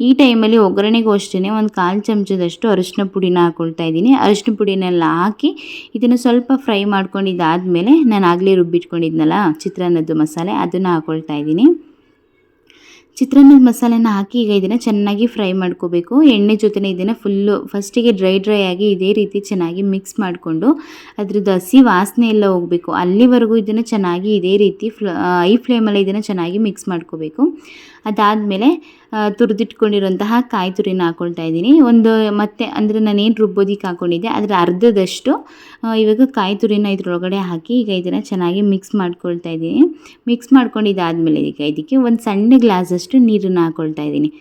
ಈ ಟೈಮಲ್ಲಿ ಒಗ್ಗರಣೆಗೂ ಅಷ್ಟೇ ಒಂದು 1/4 ಚಮಚದಷ್ಟು ಅರಿಶಿನ ಪುಡಿನ ಹಾಕ್ಕೊಳ್ತಾ ಇದ್ದೀನಿ. ಅರಿಶಿನ ಪುಡಿನೆಲ್ಲ ಹಾಕಿ ಇದನ್ನು ಸ್ವಲ್ಪ ಫ್ರೈ ಮಾಡ್ಕೊಂಡಿದ್ದಾದಮೇಲೆ ನಾನು ಆಗಲೇ ರುಬ್ಬಿಟ್ಕೊಂಡಿದ್ನಲ್ಲ ಚಿತ್ರಾನ್ನದ್ದು ಮಸಾಲೆ, ಅದನ್ನು ಹಾಕ್ಕೊಳ್ತಾ ಇದ್ದೀನಿ. ಚಿತ್ರಾನ್ನದ ಮಸಾಲೆನ ಹಾಕಿ ಈಗ ಇದನ್ನು ಚೆನ್ನಾಗಿ ಫ್ರೈ ಮಾಡ್ಕೋಬೇಕು. ಎಣ್ಣೆ ಜೊತೆನೇ ಇದನ್ನು ಫಸ್ಟಿಗೆ ಡ್ರೈ ಆಗಿ ಇದೇ ರೀತಿ ಚೆನ್ನಾಗಿ ಮಿಕ್ಸ್ ಮಾಡಿಕೊಂಡು ಅದ್ರದ್ದು ಹಸಿ ವಾಸನೆ ಎಲ್ಲ ಹೋಗಬೇಕು, ಅಲ್ಲಿವರೆಗೂ ಇದನ್ನು ಚೆನ್ನಾಗಿ ಇದೇ ರೀತಿ ಐ ಫ್ಲೇಮಲ್ಲಿ ಇದನ್ನು ಚೆನ್ನಾಗಿ ಮಿಕ್ಸ್ ಮಾಡ್ಕೋಬೇಕು. ಅದಾದಮೇಲೆ ತುರಿದಿಟ್ಕೊಂಡಿರೋಂತಹ ಕಾಯಿ ತುರಿನ ಹಾಕ್ಕೊಳ್ತಾ ಇದ್ದೀನಿ. ಮತ್ತೆ ಅಂದರೆ ನಾನೇನು ರುಬ್ಬೋದಿಕ್ಕೆ ಹಾಕ್ಕೊಂಡಿದ್ದೆ ಅದರ ಅರ್ಧದಷ್ಟು ಇವಾಗ ಕಾಯಿ ತುರಿನ ಇದ್ರೊಳಗಡೆ ಹಾಕಿ ಈಗ ಇದನ್ನು ಚೆನ್ನಾಗಿ ಮಿಕ್ಸ್ ಮಾಡ್ಕೊಳ್ತಾ ಇದ್ದೀನಿ. ಮಿಕ್ಸ್ ಮಾಡ್ಕೊಂಡಿದ್ದಾದಮೇಲೆ ಈಗ ಇದಕ್ಕೆ ಒಂದು ಸಣ್ಣ ಗ್ಲಾಸಷ್ಟು ನೀರನ್ನು ಹಾಕ್ಕೊಳ್ತಾ ಇದ್ದೀನಿ.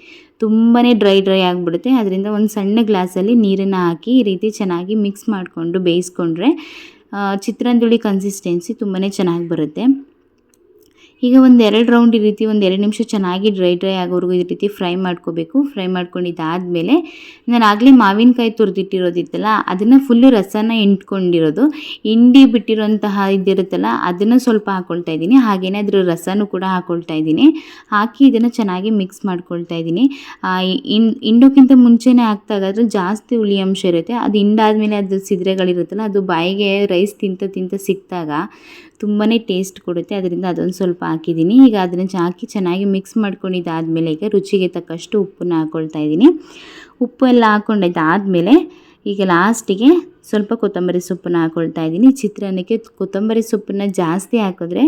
ತುಂಬಾ ಡ್ರೈ ಆಗಿಬಿಡುತ್ತೆ. ಅದರಿಂದ ಒಂದು ಸಣ್ಣ ಗ್ಲಾಸಲ್ಲಿ ನೀರನ್ನು ಹಾಕಿ ಈ ರೀತಿ ಚೆನ್ನಾಗಿ ಮಿಕ್ಸ್ ಮಾಡಿಕೊಂಡು ಬೇಯಿಸ್ಕೊಂಡ್ರೆ ಚಿತ್ರಾನ್ನದ ಕನ್ಸಿಸ್ಟೆನ್ಸಿ ತುಂಬಾ ಚೆನ್ನಾಗಿ ಬರುತ್ತೆ. ಈಗ ಒಂದು 2 ರೌಂಡ್ ಈ ರೀತಿ ಒಂದು 2 ನಿಮಿಷ ಚೆನ್ನಾಗಿ ಡ್ರೈ ಆಗೋವರೆಗೂ ಈ ರೀತಿ ಫ್ರೈ ಮಾಡ್ಕೋಬೇಕು. ಫ್ರೈ ಮಾಡ್ಕೊಂಡಿದ್ದಾದಮೇಲೆ ನಾನು ಆಗಲೇ ಮಾವಿನಕಾಯಿ ತುರಿದಿಟ್ಟಿರೋದಿತ್ತಲ್ಲ ಅದನ್ನು ಫುಲ್ಲು ರಸನ ಹಿಂಡಿ ಬಿಟ್ಟಿರೋಂತಹ ಇದಿರುತ್ತಲ್ಲ ಅದನ್ನು ಸ್ವಲ್ಪ ಹಾಕ್ಕೊಳ್ತಾ ಇದ್ದೀನಿ. ಹಾಗೆಯೇ ಅದರ ರಸನೂ ಕೂಡ ಹಾಕ್ಕೊಳ್ತಾ ಇದ್ದೀನಿ. ಹಾಕಿ ಇದನ್ನು ಚೆನ್ನಾಗಿ ಮಿಕ್ಸ್ ಮಾಡ್ಕೊಳ್ತಾ ಇದ್ದೀನಿ. ಹಿಂಡೋಕ್ಕಿಂತ ಮುಂಚೆನೇ ಹಾಕ್ತಾಗಾದ್ರೆ ಜಾಸ್ತಿ ಹುಳಿ ಅಂಶ ಇರುತ್ತೆ. ಅದು ಹಿಂಡಾದ್ಮೇಲೆ ಅದು ಸಿದ್ರೆಗಳಿರುತ್ತಲ್ಲ ಅದು ಬಾಯಿಗೆ ರೈಸ್ ತಿಂತ ಸಿಕ್ಕಿದಾಗ ತುಂಬಾ ಟೇಸ್ಟ್ ಕೊಡುತ್ತೆ. ಅದರಿಂದ ಅದೊಂದು ಸ್ವಲ್ಪ ಹಾಕಿದ್ದೀನಿ. ಈಗ ಅದನ್ನು ಹಾಕಿ ಚೆನ್ನಾಗಿ ಮಿಕ್ಸ್ ಮಾಡ್ಕೊಂಡಿದ್ದಾದಮೇಲೆ ಈಗ ರುಚಿಗೆ ತಕ್ಕಷ್ಟು ಉಪ್ಪನ್ನು ಹಾಕ್ಕೊಳ್ತಾ ಇದ್ದೀನಿ. ಉಪ್ಪು ಎಲ್ಲ ಹಾಕ್ಕೊಂಡಿದ್ದಾದಮೇಲೆ ಈಗ ಲಾಸ್ಟಿಗೆ ಸ್ವಲ್ಪ ಕೊತ್ತಂಬರಿ ಸೊಪ್ಪನ್ನು ಹಾಕ್ಕೊಳ್ತಾ ಇದ್ದೀನಿ. ಚಿತ್ರಾನ್ನಕ್ಕೆ ಕೊತ್ತಂಬರಿ ಸೊಪ್ಪನ್ನು ಜಾಸ್ತಿ ಹಾಕಿದ್ರೆ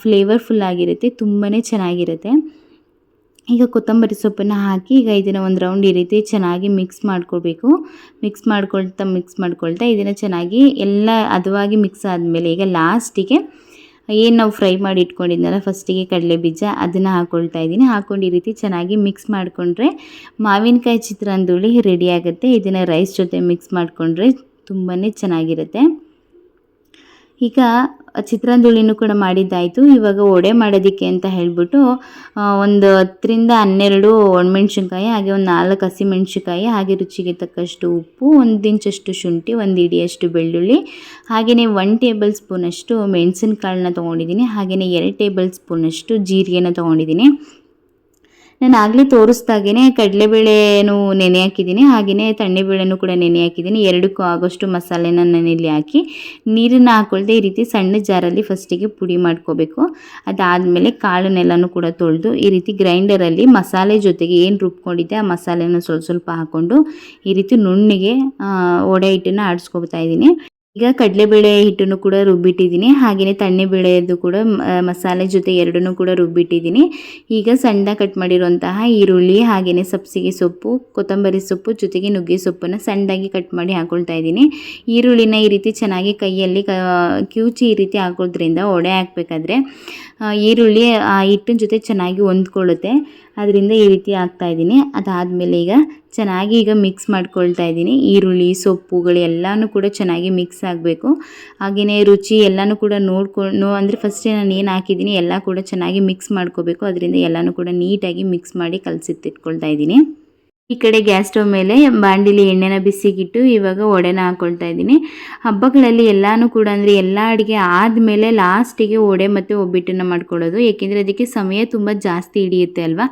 ಫ್ಲೇವರ್ಫುಲ್ ಆಗಿರುತ್ತೆ, ತುಂಬಾ ಚೆನ್ನಾಗಿರುತ್ತೆ. ಈಗ ಕೊತ್ತಂಬರಿ ಸೊಪ್ಪನ್ನು ಹಾಕಿ ಈಗ ಇದನ್ನು ಒಂದು ರೌಂಡ್ ಈ ರೀತಿ ಚೆನ್ನಾಗಿ ಮಿಕ್ಸ್ ಮಾಡ್ಕೊಳ್ಬೇಕು. ಮಿಕ್ಸ್ ಮಾಡ್ಕೊಳ್ತಾ ಇದನ್ನು ಚೆನ್ನಾಗಿ ಎಲ್ಲ ಹದವಾಗಿ ಮಿಕ್ಸ್ ಆದಮೇಲೆ ಈಗ ಲಾಸ್ಟಿಗೆ ಏನು ನಾವು ಫ್ರೈ ಮಾಡಿ ಇಟ್ಕೊಂಡಿದ್ನಲ್ಲ ಫಸ್ಟಿಗೆ ಕಡಲೆ ಬೀಜ ಅದನ್ನು ಹಾಕ್ಕೊಳ್ತಾ ಇದ್ದೀನಿ. ಹಾಕ್ಕೊಂಡು ಈ ರೀತಿ ಚೆನ್ನಾಗಿ ಮಿಕ್ಸ್ ಮಾಡಿಕೊಂಡ್ರೆ ಮಾವಿನಕಾಯಿ ಚಿತ್ರಾನ್ನದ ರೆಡಿ ಆಗುತ್ತೆ. ಇದನ್ನು ರೈಸ್ ಜೊತೆ ಮಿಕ್ಸ್ ಮಾಡಿಕೊಂಡ್ರೆ ತುಂಬಾ ಚೆನ್ನಾಗಿರುತ್ತೆ. ಈಗ ಚಿತ್ರಾನ್ನದ ಕೂಡ ಮಾಡಿದ್ದಾಯಿತು. ಇವಾಗ ವಡೆ ಮಾಡೋದಕ್ಕೆ ಅಂತ ಹೇಳಿಬಿಟ್ಟು ಒಂದು 10ರಿಂದ 12 ಒಣಮೆಣ್ಸಿನ್ಕಾಯಿ ಹಾಗೆ ಒಂದು 4 ಹಸಿಮೆಣ್ಸಿನ್ಕಾಯಿ ಹಾಗೆ ರುಚಿಗೆ ತಕ್ಕಷ್ಟು ಉಪ್ಪು, 1 ಇಂಚಷ್ಟು ಶುಂಠಿ, 1 ಹಿಡಿಯಷ್ಟು ಬೆಳ್ಳುಳ್ಳಿ, ಹಾಗೆಯೇ 1 ಟೇಬಲ್ ಸ್ಪೂನಷ್ಟು ಮೆಣಸಿನಕಾಳನ್ನ ತೊಗೊಂಡಿದ್ದೀನಿ. ಹಾಗೆಯೇ 2 ಟೇಬಲ್ ಸ್ಪೂನಷ್ಟು ಜೀರಿಗೆನ ತೊಗೊಂಡಿದ್ದೀನಿ. ನಾನು ಆಗಲೇ ತೋರಿಸ್ದಾಗೇ ಕಡಲೆಬೇಳೆನೂ ನೆನೆ ಹಾಕಿದ್ದೀನಿ, ಹಾಗೆಯೇ ತಣ್ಣೆಬೇಳೆನೂ ಕೂಡ ನೆನೆ ಹಾಕಿದ್ದೀನಿ. ಎರಡಕ್ಕೂ ಆಗೋಷ್ಟು ಮಸಾಲೆನ ನಾನಿಲ್ಲಿ ಹಾಕಿ ನೀರನ್ನು ಹಾಕ್ಕೊಳ್ದೆ ಈ ರೀತಿ ಸಣ್ಣ ಜಾರಲ್ಲಿ ಫಸ್ಟಿಗೆ ಪುಡಿ ಮಾಡ್ಕೋಬೇಕು. ಅದಾದಮೇಲೆ ಕಾಳನ್ನೆಲ್ಲನೂ ಕೂಡ ತೊಳೆದು ಈ ರೀತಿ ಗ್ರೈಂಡರಲ್ಲಿ ಮಸಾಲೆ ಜೊತೆಗೆ ಏನು ರುಬ್ಕೊಂಡಿದ್ದೆ ಆ ಮಸಾಲೆನ ಸ್ವಲ್ಪ ಸ್ವಲ್ಪ ಹಾಕ್ಕೊಂಡು ಈ ರೀತಿ ನುಣ್ಣಗೆ ವಡೆ ಹಿಟ್ಟನ್ನು ಆಡಿಸ್ಕೊಳ್ತಾ ಇದ್ದೀನಿ. ಈಗ ಕಡಲೆಬೇಳೆ ಹಿಟ್ಟನ್ನು ಕೂಡ ರುಬ್ಬಿಟ್ಟಿದ್ದೀನಿ, ಹಾಗೆಯೇ ತಣ್ಣೆಬೇಳೆದು ಕೂಡ ಮಸಾಲೆ ಜೊತೆ ಎರಡನ್ನೂ ಕೂಡ ರುಬ್ಬಿಟ್ಟಿದ್ದೀನಿ. ಈಗ ಸಣ್ಣ ಕಟ್ ಮಾಡಿರುವಂತಹ ಈರುಳ್ಳಿ, ಹಾಗೆಯೇ ಸಬ್ಸಿಗೆ ಸೊಪ್ಪು, ಕೊತ್ತಂಬರಿ ಸೊಪ್ಪು ಜೊತೆಗೆ ನುಗ್ಗೆ ಸೊಪ್ಪನ್ನು ಸಣ್ಣದಾಗಿ ಕಟ್ ಮಾಡಿ ಹಾಕ್ಕೊಳ್ತಾ ಇದ್ದೀನಿ. ಈರುಳ್ಳಿನ ಈ ರೀತಿ ಚೆನ್ನಾಗಿ ಕೈಯಲ್ಲಿ ಕಿವುಚಿ ಈ ರೀತಿ ಹಾಕೋದ್ರಿಂದ ವಡೆ ಹಾಕಬೇಕಾದ್ರೆ ಈರುಳ್ಳಿ ಆ ಹಿಟ್ಟಿನ ಜೊತೆ ಚೆನ್ನಾಗಿ ಹೊಂದ್ಕೊಳ್ಳುತ್ತೆ. ಅದರಿಂದ ಈ ರೀತಿ ಹಾಕ್ತಾಯಿದ್ದೀನಿ. ಅದಾದಮೇಲೆ ಈಗ ಮಿಕ್ಸ್ ಮಾಡ್ಕೊಳ್ತಾ ಇದ್ದೀನಿ. ಈರುಳ್ಳಿ ಸೊಪ್ಪುಗಳು ಎಲ್ಲನೂ ಕೂಡ ಚೆನ್ನಾಗಿ ಮಿಕ್ಸ್ ಆಗಬೇಕು. ಹಾಗೆಯೇ ರುಚಿ ಎಲ್ಲನೂ ಕೂಡ ನೋಡ್ಕೊಂಡು ಅಂದರೆ ಫಸ್ಟೇ ನಾನು ಏನು ಹಾಕಿದ್ದೀನಿ ಎಲ್ಲ ಕೂಡ ಚೆನ್ನಾಗಿ ಮಿಕ್ಸ್ ಮಾಡ್ಕೋಬೇಕು. ಅದರಿಂದ ಎಲ್ಲನೂ ಕೂಡ ನೀಟಾಗಿ ಮಿಕ್ಸ್ ಮಾಡಿ ಕಲಸಿಟ್ಟಿಟ್ಕೊಳ್ತಾ ಇದ್ದೀನಿ. ಈ ಕಡೆ ಗ್ಯಾಸ್ ಸ್ಟವ್ ಮೇಲೆ ಬಾಂಡಿಲಿ ಎಣ್ಣೆನ ಬಿಸಿಗಿಟ್ಟು ಇವಾಗ ವಡೆನ ಹಾಕ್ಕೊಳ್ತಾ ಇದ್ದೀನಿ. ಹಬ್ಬಗಳಲ್ಲಿ ಎಲ್ಲನೂ ಕೂಡ ಅಂದರೆ ಎಲ್ಲ ಅಡುಗೆ ಆದಮೇಲೆ ಲಾಸ್ಟಿಗೆ ವಡೆ ಮತ್ತು ಒಬ್ಬಟ್ಟನ್ನು ಮಾಡ್ಕೊಳ್ಳೋದು. ಏಕೆಂದರೆ ಅದಕ್ಕೆ ಸಮಯ ತುಂಬ ಜಾಸ್ತಿ ಹಿಡಿಯುತ್ತೆ ಅಲ್ವಾ,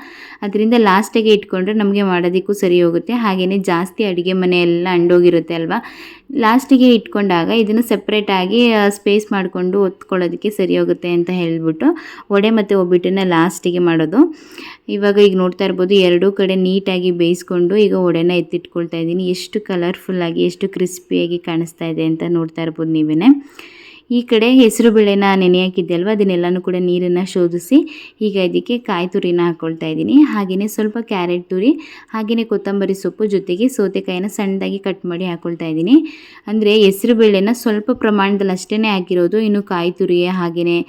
ಅದರಿಂದ ಲಾಸ್ಟಿಗೆ ಇಟ್ಕೊಂಡ್ರೆ ನಮಗೆ ಮಾಡೋದಕ್ಕೂ ಸರಿ ಹೋಗುತ್ತೆ. ಹಾಗೆಯೇ ಜಾಸ್ತಿ ಅಡುಗೆ ಮನೆ ಎಲ್ಲ ಅಂಡೋಗಿರುತ್ತೆ ಅಲ್ವಾ, ಲಾಸ್ಟಿಗೆ ಇಟ್ಕೊಂಡಾಗ ಇದನ್ನು ಸಪ್ರೇಟಾಗಿ ಸ್ಪೇಸ್ ಮಾಡಿಕೊಂಡು ಒತ್ಕೊಳ್ಳೋದಕ್ಕೆ ಸರಿ ಹೋಗುತ್ತೆ ಅಂತ ಹೇಳಿಬಿಟ್ಟು ವಡೆ ಮತ್ತು ಒಬ್ಬಟ್ಟನ್ನು ಲಾಸ್ಟಿಗೆ ಮಾಡೋದು. ಈಗ ನೋಡ್ತಾ ಇರ್ಬೋದು ಎರಡೂ ಕಡೆ ನೀಟಾಗಿ ಬೇಯಿಸ್ಕೊಂಡು ಈಗ ವಡೆನ ಎತ್ತಿಟ್ಕೊಳ್ತಾ ಇದ್ದೀನಿ. ಎಷ್ಟು ಕಲರ್ಫುಲ್ಲಾಗಿ ಎಷ್ಟು ಕ್ರಿಸ್ಪಿಯಾಗಿ ಕಾಣಿಸ್ತಾ ಇದೆ ಅಂತ ನೋಡ್ತಾ ಇರ್ಬೋದು ನೀವೇ. ಈ ಕಡೆ ಹೆಸರು ಬೇಳೆನ ನೆನೆ ಹಾಕಿದ್ದೆ ಅಲ್ವ, ಅದನ್ನೆಲ್ಲನೂ ಕೂಡ ನೀರನ್ನು ಶೋಧಿಸಿ ಈಗ ಇದಕ್ಕೆ ಕಾಯಿ ತುರಿನ ಹಾಕ್ಕೊಳ್ತಾ ಇದ್ದೀನಿ. ಹಾಗೆಯೇ ಸ್ವಲ್ಪ ಕ್ಯಾರೆಟ್ ತುರಿ, ಹಾಗೆಯೇ ಕೊತ್ತಂಬರಿ ಸೊಪ್ಪು ಜೊತೆಗೆ ಸೌತೆಕಾಯಿನ ಸಣ್ಣದಾಗಿ ಕಟ್ ಮಾಡಿ ಹಾಕ್ಕೊಳ್ತಾ ಇದ್ದೀನಿ. ಅಂದರೆ ಹೆಸರು ಬೇಳೆನ ಸ್ವಲ್ಪ ಪ್ರಮಾಣದಲ್ಲಿ ಅಷ್ಟೇ ಹಾಕಿರೋದು, ಇನ್ನು ಕಾಯಿ ತುರಿ ಹಾಗೆಯೇ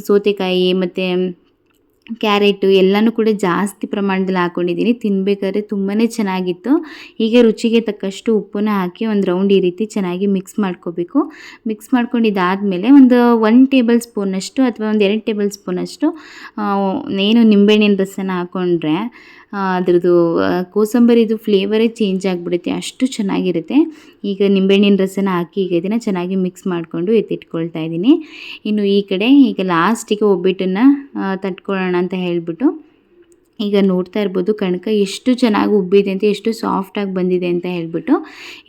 ಸೌತೆಕಾಯಿ ಮತ್ತು ಕ್ಯಾರೆಟು ಎಲ್ಲನೂ ಕೂಡ ಜಾಸ್ತಿ ಪ್ರಮಾಣದಲ್ಲಿ ಹಾಕ್ಕೊಂಡಿದ್ದೀನಿ. ತಿನ್ನಬೇಕಾದ್ರೆ ತುಂಬಾ ಚೆನ್ನಾಗಿತ್ತು. ಹೀಗೆ ರುಚಿಗೆ ತಕ್ಕಷ್ಟು ಉಪ್ಪನ್ನು ಹಾಕಿ ಒಂದು ರೌಂಡ್ ಈ ರೀತಿ ಚೆನ್ನಾಗಿ ಮಿಕ್ಸ್ ಮಾಡ್ಕೋಬೇಕು. ಮಿಕ್ಸ್ ಮಾಡ್ಕೊಂಡಿದ್ದಾದಮೇಲೆ ಒಂದು 1 ಟೇಬಲ್ ಸ್ಪೂನಷ್ಟು ಅಥವಾ ಒಂದು 2 ಟೇಬಲ್ ಸ್ಪೂನಷ್ಟು ಏನು ನಿಂಬೆಹಣ್ಣಿನ ರಸನ ಹಾಕ್ಕೊಂಡ್ರೆ ಅದ್ರದ್ದು ಕೋಸಂಬರಿದು ಫ್ಲೇವರೇ ಚೇಂಜ್ ಆಗಿಬಿಡುತ್ತೆ, ಅಷ್ಟು ಚೆನ್ನಾಗಿರುತ್ತೆ. ಈಗ ನಿಂಬೆಹಣ್ಣಿನ ರಸನ ಹಾಕಿ ಈಗ ಇದನ್ನು ಚೆನ್ನಾಗಿ ಮಿಕ್ಸ್ ಮಾಡಿಕೊಂಡು ಎತ್ತಿಟ್ಕೊಳ್ತಾ ಇದ್ದೀನಿ. ಇನ್ನು ಈ ಕಡೆ ಈಗ ಲಾಸ್ಟಿಗೆ ಒಬ್ಬಟ್ಟನ್ನು ತಟ್ಕೊಳ್ಳೋಣ ಅಂತ ಹೇಳಿಬಿಟ್ಟು ಈಗ ನೋಡ್ತಾ ಇರ್ಬೋದು ಕಣಕ ಎಷ್ಟು ಚೆನ್ನಾಗಿ ಉಬ್ಬಿದೆ ಅಂತ, ಎಷ್ಟು ಸಾಫ್ಟಾಗಿ ಬಂದಿದೆ ಅಂತ ಹೇಳ್ಬಿಟ್ಟು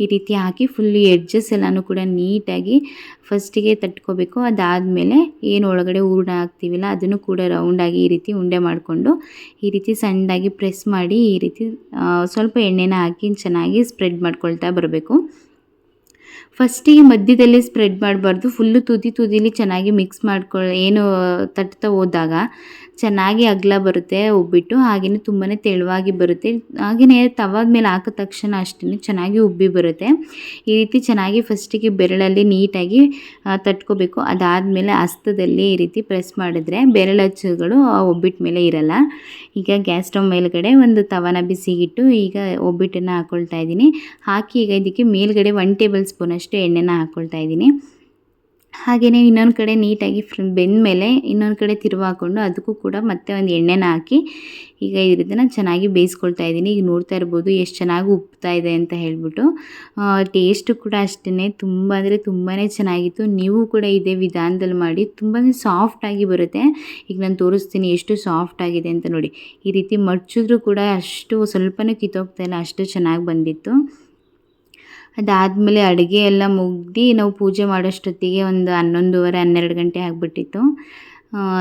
ಈ ರೀತಿ ಹಾಕಿ ಫುಲ್ಲಿ ಎಡ್ಜಸ್ ಎಲ್ಲನೂ ಕೂಡ ನೀಟಾಗಿ ಫಸ್ಟಿಗೆ ತಟ್ಕೋಬೇಕು. ಅದಾದಮೇಲೆ ಏನು ಒಳಗಡೆ ಹೂರಣ ಹಾಕ್ತೀವಿಲ್ಲ ಅದನ್ನು ಕೂಡ ರೌಂಡಾಗಿ ಈ ರೀತಿ ಉಂಡೆ ಮಾಡಿಕೊಂಡು ಈ ರೀತಿ ಸಣ್ಣದಾಗಿ ಪ್ರೆಸ್ ಮಾಡಿ ಈ ರೀತಿ ಸ್ವಲ್ಪ ಎಣ್ಣೆನ ಹಾಕಿ ಚೆನ್ನಾಗಿ ಸ್ಪ್ರೆಡ್ ಮಾಡ್ಕೊಳ್ತಾ ಬರಬೇಕು. ಫಸ್ಟಿಗೆ ಮಧ್ಯದಲ್ಲಿ ಸ್ಪ್ರೆಡ್ ಮಾಡಬಾರ್ದು, ಫುಲ್ಲು ತುದಿಲಿ ಚೆನ್ನಾಗಿ ಮಿಕ್ಸ್ ಏನು ತಟ್ತಾ ಹೋದಾಗ ಚೆನ್ನಾಗಿ ಅಗಲ ಬರುತ್ತೆ ಉಬ್ಬಿಟ್ಟು, ಹಾಗೆಯೇ ತುಂಬಾ ತೆಳುವಾಗಿ ಬರುತ್ತೆ. ಹಾಗೆಯೇ ತವಾದ ಮೇಲೆ ಹಾಕಿದ ತಕ್ಷಣ ಅಷ್ಟೇ ಚೆನ್ನಾಗಿ ಉಬ್ಬಿ ಬರುತ್ತೆ. ಈ ರೀತಿ ಚೆನ್ನಾಗಿ ಫಸ್ಟಿಗೆ ಬೆರಳಲ್ಲಿ ನೀಟಾಗಿ ತಟ್ಕೋಬೇಕು. ಅದಾದಮೇಲೆ ಹಸ್ತದಲ್ಲಿ ಈ ರೀತಿ ಪ್ರೆಸ್ ಮಾಡಿದ್ರೆ ಬೆರಳಚ್ಚುಗಳು ಒಬ್ಬಿಟ್ಟು ಮೇಲೆ ಇರಲ್ಲ. ಈಗ ಗ್ಯಾಸ್ ಸ್ಟವ್ ಮೇಲ್ಗಡೆ ಒಂದು ತವಾನ ಬಿಸಿಗಿಟ್ಟು ಈಗ ಒಬ್ಬಿಟ್ಟನ್ನು ಹಾಕ್ಕೊಳ್ತಾ ಇದ್ದೀನಿ. ಹಾಕಿ ಈಗ ಇದಕ್ಕೆ ಮೇಲ್ಗಡೆ 1 ಟೇಬಲ್ ಸ್ಪೂನಷ್ಟು ಎಣ್ಣೆನ ಹಾಕ್ಕೊಳ್ತಾ ಇದ್ದೀನಿ. ಹಾಗೆಯೇ ಇನ್ನೊಂದು ಕಡೆ ನೀಟಾಗಿ ಬೆಂದ ಮೇಲೆ ಇನ್ನೊಂದು ಕಡೆ ತಿರುವು ಹಾಕ್ಕೊಂಡು ಅದಕ್ಕೂ ಕೂಡ ಮತ್ತೆ ಒಂದು ಎಣ್ಣೆನ ಹಾಕಿ ಈಗ ಇದನ್ನು ಚೆನ್ನಾಗಿ ಬೇಯಿಸ್ಕೊಳ್ತಾ ಇದ್ದೀನಿ. ಈಗ ನೋಡ್ತಾ ಇರ್ಬೋದು ಎಷ್ಟು ಚೆನ್ನಾಗಿ ಉಬ್ತಾ ಇದೆ ಅಂತ ಹೇಳ್ಬಿಟ್ಟು. ಟೇಸ್ಟು ಕೂಡ ಅಷ್ಟೇ ತುಂಬ ಅಂದರೆ ತುಂಬಾ ಚೆನ್ನಾಗಿತ್ತು. ನೀವು ಕೂಡ ಇದೇ ವಿಧಾನದಲ್ಲಿ ಮಾಡಿ, ತುಂಬಾ ಸಾಫ್ಟಾಗಿ ಬರುತ್ತೆ. ಈಗ ನಾನು ತೋರಿಸ್ತೀನಿ ಎಷ್ಟು ಸಾಫ್ಟಾಗಿದೆ ಅಂತ ನೋಡಿ. ಈ ರೀತಿ ಮಡ್ಚಿದ್ರೂ ಕೂಡ ಅಷ್ಟು ಸ್ವಲ್ಪನೂ ಕಿತ್ತೋಗ್ತಾ ಇಲ್ಲ, ಅಷ್ಟು ಚೆನ್ನಾಗಿ ಬಂದಿತ್ತು. ಅದಾದಮೇಲೆ ಅಡುಗೆ ಎಲ್ಲ ಮುಗ್ದು ನಾವು ಪೂಜೆ ಮಾಡೋಷ್ಟೊತ್ತಿಗೆ ಒಂದು 11:30 12 ಗಂಟೆ ಆಗಿಬಿಟ್ಟಿತ್ತು.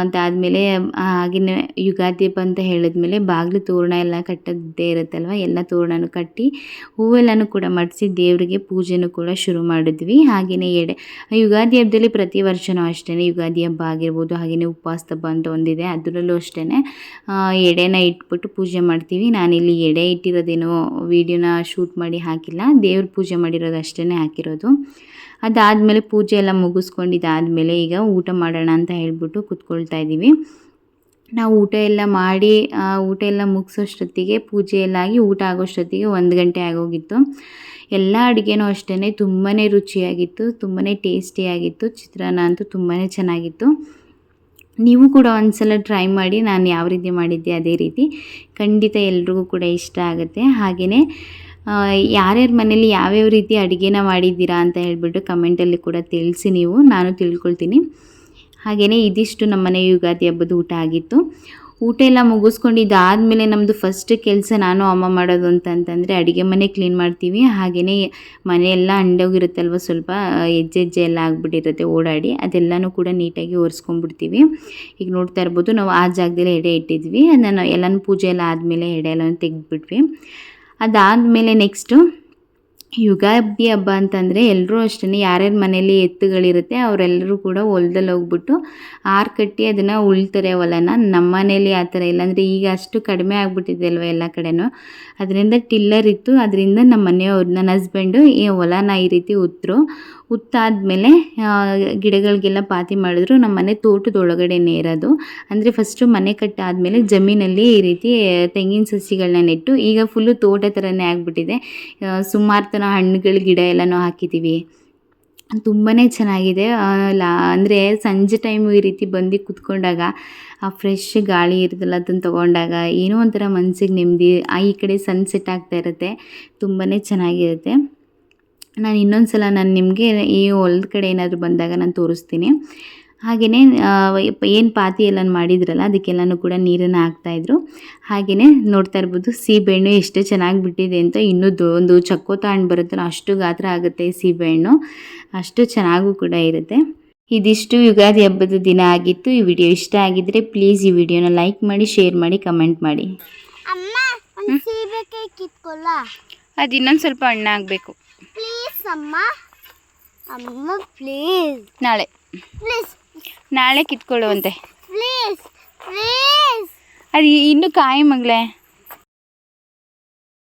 ಅದಾದಮೇಲೆ ಹಾಗೆಯೇ ಯುಗಾದಿ ಹಬ್ಬ ಅಂತ ಹೇಳಿದ್ಮೇಲೆ ಬಾಗಿಲು ತೋರಣ ಎಲ್ಲ ಕಟ್ಟೋದೇ ಇರುತ್ತಲ್ವ, ಎಲ್ಲ ತೋರಣನೂ ಕಟ್ಟಿ ಹೂವೆಲ್ಲನೂ ಕೂಡ ಮಡಿಸಿ ದೇವರಿಗೆ ಪೂಜೆನೂ ಕೂಡ ಶುರು ಮಾಡಿದ್ವಿ. ಹಾಗೆಯೇ ಯುಗಾದಿ ಹಬ್ಬದಲ್ಲಿ ಪ್ರತಿ ವರ್ಷವೂ ಅಷ್ಟೇ ಯುಗಾದಿ ಹಬ್ಬ ಆಗಿರ್ಬೋದು, ಹಾಗೆಯೇ ಉಪವಾಸ ಹಬ್ಬ ಅಂತ ಒಂದಿದೆ, ಅದರಲ್ಲೂ ಅಷ್ಟೇ ಎಡೆನ ಇಟ್ಬಿಟ್ಟು ಪೂಜೆ ಮಾಡ್ತೀವಿ. ನಾನಿಲ್ಲಿ ಎಡೆ ಇಟ್ಟಿರೋದೇನೋ ವೀಡಿಯೋನ ಶೂಟ್ ಮಾಡಿ ಹಾಕಿಲ್ಲ, ದೇವ್ರ ಪೂಜೆ ಮಾಡಿರೋದು ಅಷ್ಟೇ ಹಾಕಿರೋದು. ಅದಾದಮೇಲೆ ಪೂಜೆ ಎಲ್ಲ ಮುಗಿಸ್ಕೊಂಡಿದ್ದಾದಮೇಲೆ ಈಗ ಊಟ ಮಾಡೋಣ ಅಂತ ಹೇಳ್ಬಿಟ್ಟು ಕೂತ್ಕೊಳ್ತಾ ಇದ್ದೀವಿ. ನಾವು ಊಟ ಎಲ್ಲ ಮಾಡಿ ಊಟ ಎಲ್ಲ ಮುಗಿಸೋಷ್ಟೊತ್ತಿಗೆ ಪೂಜೆ ಎಲ್ಲ ಆಗಿ ಊಟ ಆಗೋಷ್ಟೊತ್ತಿಗೆ 1 ಗಂಟೆ ಆಗೋಗಿತ್ತು. ಎಲ್ಲ ಅಡುಗೆನೂ ಅಷ್ಟೇ ತುಂಬಾ ರುಚಿಯಾಗಿತ್ತು, ತುಂಬಾ ಟೇಸ್ಟಿಯಾಗಿತ್ತು. ಚಿತ್ರಾನ್ನ ಅಂತೂ ತುಂಬಾ ಚೆನ್ನಾಗಿತ್ತು. ನೀವು ಕೂಡ ಒಂದ್ಸಲ ಟ್ರೈ ಮಾಡಿ, ನಾನು ಯಾವ ರೀತಿ ಮಾಡಿದ್ದೆ ಅದೇ ರೀತಿ ಖಂಡಿತ ಎಲ್ರಿಗೂ ಕೂಡ ಇಷ್ಟ ಆಗುತ್ತೆ. ಹಾಗೆಯೇ ಯಾರ್ಯಾರ ಮನೇಲಿ ಯಾವ್ಯಾವ ರೀತಿ ಅಡುಗೆನ ಮಾಡಿದ್ದೀರಾ ಅಂತ ಹೇಳ್ಬಿಟ್ಟು ಕಮೆಂಟಲ್ಲಿ ಕೂಡ ತಿಳಿಸಿ, ನಾನು ತಿಳ್ಕೊಳ್ತೀನಿ. ಹಾಗೆಯೇ ಇದಿಷ್ಟು ನಮ್ಮನೆ ಯುಗಾದಿ ಹಬ್ಬದ ಊಟ ಆಗಿತ್ತು. ಊಟ ಎಲ್ಲ ಮುಗಿಸ್ಕೊಂಡು ಇದಾದಮೇಲೆ ನಮ್ಮದು ಫಸ್ಟ್ ಕೆಲಸ ನಾನು ಅಮ್ಮ ಮಾಡೋದು ಅಂತಂತಂದರೆ ಅಡುಗೆ ಮನೆ ಕ್ಲೀನ್ ಮಾಡ್ತೀವಿ. ಹಾಗೆಯೇ ಮನೆಯೆಲ್ಲ ಅಂಡೋಗಿರುತ್ತಲ್ವ, ಸ್ವಲ್ಪ ಹೆಜ್ಜೆ ಎಲ್ಲ ಆಗಿಬಿಟ್ಟಿರುತ್ತೆ ಓಡಾಡಿ, ಅದೆಲ್ಲನೂ ಕೂಡ ನೀಟಾಗಿ ಒರೆಸ್ಕೊಂಡ್ಬಿಡ್ತೀವಿ. ಈಗ ನೋಡ್ತಾ ಇರ್ಬೋದು, ನಾವು ಆ ಜಾಗದಲ್ಲಿ ಎಡೆ ಇಟ್ಟಿದ್ವಿ, ಅದನ್ನು ಎಲ್ಲನೂ ಪೂಜೆ ಎಲ್ಲ ಆದಮೇಲೆ ಎಡೆ ಎಲ್ಲ ತೆಗೆದುಬಿಟ್ವಿ. ಅದಾದಮೇಲೆ ನೆಕ್ಸ್ಟು ಯುಗಾದಿ ಹಬ್ಬ ಅಂತಂದರೆ ಎಲ್ಲರೂ ಅಷ್ಟೇ, ಯಾರ್ಯಾರ ಮನೇಲಿ ಎತ್ತುಗಳಿರುತ್ತೆ ಅವರೆಲ್ಲರೂ ಕೂಡ ಹೊಲದಲ್ಲಿ ಹೋಗ್ಬಿಟ್ಟು ಆರು ಕಟ್ಟಿ ಅದನ್ನು ಉಳ್ತಾರೆ ಹೊಲನ. ನಮ್ಮ ಮನೇಲಿ ಆ ಥರ ಇಲ್ಲ, ಅಂದರೆ ಈಗ ಅಷ್ಟು ಕಡಿಮೆ ಆಗಿಬಿಟ್ಟಿದೆ ಅಲ್ವ ಎಲ್ಲ ಕಡೆನೂ. ಅದರಿಂದ ಟಿಲ್ಲರ್ ಇತ್ತು, ಅದರಿಂದ ನಮ್ಮ ಮನೆಯವ್ರು, ನನ್ನ ಹಸ್ಬೆಂಡು ಈ ಹೊಲನ ಈ ರೀತಿ ಉತ್ತಾದ್ಮೇಲೆ ಗಿಡಗಳಿಗೆಲ್ಲ ಪಾತಿ ಮಾಡಿದ್ರು. ನಮ್ಮ ಮನೆ ತೋಟದೊಳಗಡೆನೇ ಇರೋದು, ಅಂದರೆ ಫಸ್ಟು ಮನೆ ಕಟ್ಟಾದಮೇಲೆ ಜಮೀನಲ್ಲಿ ಈ ರೀತಿ ತೆಂಗಿನ ಸಸಿಗಳನ್ನ ನೆಟ್ಟು ಈಗ ಫುಲ್ಲು ತೋಟ ಥರನೇ ಆಗಿಬಿಟ್ಟಿದೆ. ಸುಮಾರು ಥರ ಹಣ್ಣುಗಳ ಗಿಡ ಎಲ್ಲನೂ ಹಾಕಿದ್ದೀವಿ. ತುಂಬಾ ಚೆನ್ನಾಗಿದೆ. ಅಂದರೆ ಸಂಜೆ ಟೈಮು ಈ ರೀತಿ ಬಂದು ಕೂತ್ಕೊಂಡಾಗ ಆ ಫ್ರೆಶ್ ಗಾಳಿ ಇರೋದಲ್ಲ, ಅದನ್ನು ತೊಗೊಂಡಾಗ ಏನೋ ಒಂಥರ ಮನಸ್ಸಿಗೆ ನೆಮ್ಮದಿ. ಈ ಕಡೆ ಸನ್ಸೆಟ್ ಆಗ್ತಾ ಇರುತ್ತೆ, ತುಂಬಾ ಚೆನ್ನಾಗಿರುತ್ತೆ. ನಾನು ಇನ್ನೊಂದು ಸಲ ನಿಮಗೆ ಈ ಹೊಲದ ಕಡೆ ಏನಾದರೂ ಬಂದಾಗ ನಾನು ತೋರಿಸ್ತೀನಿ. ಹಾಗೆಯೇ ಏನು ಪಾತಿ ಎಲ್ಲ ಮಾಡಿದ್ರಲ್ಲ ಅದಕ್ಕೆಲ್ಲನೂ ಕೂಡ ನೀರನ್ನು ಹಾಕ್ತಾಯಿದ್ರು. ಹಾಗೆಯೇ ನೋಡ್ತಾ ಇರ್ಬೋದು ಸೀಬೆಹಣ್ಣು ಎಷ್ಟು ಚೆನ್ನಾಗಿ ಬಿಟ್ಟಿದೆ ಅಂತ. ಇನ್ನೂ ಒಂದು ಚಕ್ಕೋತ ಹಣ್ಣು ಬರುತ್ತಲ್ಲ ಅಷ್ಟು ಗಾತ್ರ ಆಗುತ್ತೆ ಸೀಬೆಹಣ್ಣು, ಅಷ್ಟು ಚೆನ್ನಾಗೂ ಕೂಡ ಇರುತ್ತೆ. ಇದಿಷ್ಟು ಯುಗಾದಿ ಹಬ್ಬದ ದಿನ ಆಗಿತ್ತು. ಈ ವಿಡಿಯೋ ಇಷ್ಟ ಆಗಿದ್ದರೆ ಪ್ಲೀಸ್ ಈ ವಿಡಿಯೋನ ಲೈಕ್ ಮಾಡಿ, ಶೇರ್ ಮಾಡಿ, ಕಮೆಂಟ್ ಮಾಡಿ. ಅದು ಇನ್ನೊಂದು ಸ್ವಲ್ಪ ಹಣ್ಣಾಗಬೇಕು ಪ್ಲೀಸ್ ಅಮ್ಮ. ಅಮ್ಮ ಪ್ಲೀಸ್, ನಾಳೆ ಕಿತ್ಕೊಳ್ಳುವಂತೆ ಪ್ಲೀಸ್ ಪ್ಲೀಸ್. ಅದು ಇನ್ನೂ ಕಾಯಿ ಮಗಳೇ.